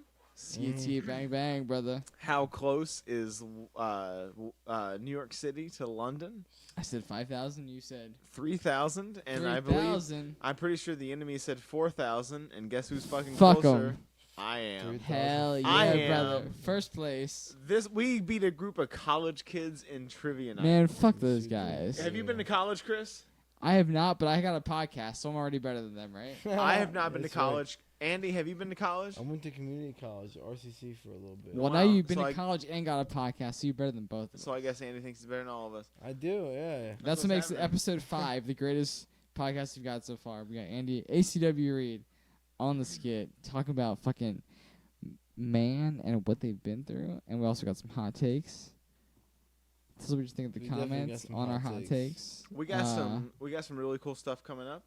CT bang bang, brother. How close is New York City to London? I said 5,000. You said 3,000, and I believe 3,000. I'm pretty sure the enemy said 4,000, and guess who's fucking Fuck closer? 'em. I am. 3,000. Hell yeah, I am. brother. First place. We beat a group of college kids in trivia night. Man, fuck those guys. Have you been to college, Chris? I have not, but I got a podcast, so I'm already better than them, right? I have not been to That's right. college. Andy, have you been to college? I went to community college, RCC, for a little bit. Well, Wow. now you've been So to I- college and got a podcast, so you're better than both of us. So I guess Andy thinks he's better than all of us. I do, yeah. That's what's what makes happening. episode 5 the greatest podcast we've got so far. We got Andy, ACW Reed, on the skit, talking about fucking man and what they've been through. And we also got some hot takes. This is what you think of the We definitely got comments some on our hot hot takes. takes. We got some really cool stuff coming up.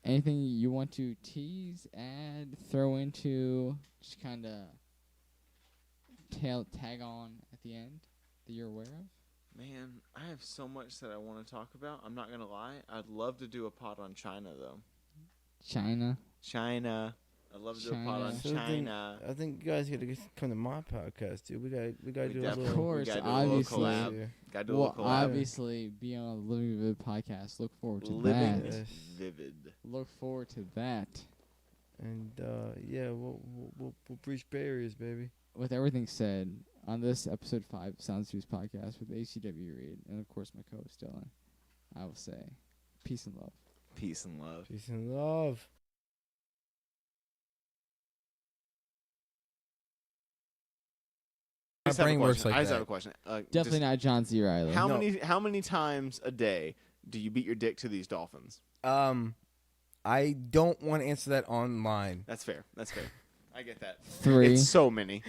Anything you want to tease, add, throw into, just kind of tag on at the end that you're aware of? Man, I have so much that I want to talk about. I'm not gonna lie. I'd love to do a pod on China though. China. I'd love to do a pod on So China. I think you guys gotta come to my podcast, dude. We gotta do a definitely- little. Of course, we gotta do obviously. a little collab. Gotta do a We'll little collab. obviously be on the Living Vivid podcast. Look forward to Living that. Yes. vivid. Look forward to that. And yeah, we'll breach barriers, baby. With everything said, on this episode 5 of Sounds Obtuse Podcast with ACW Reed and of course my co-host Dylan, I will say peace and love. Peace and love. Peace and love. I My just have a brain works question. like I just that. have a question. Definitely not John C. Reilly. How No. many times a day do you beat your dick to these dolphins? I don't want to answer that online. That's fair. I get that. 3. It's so many.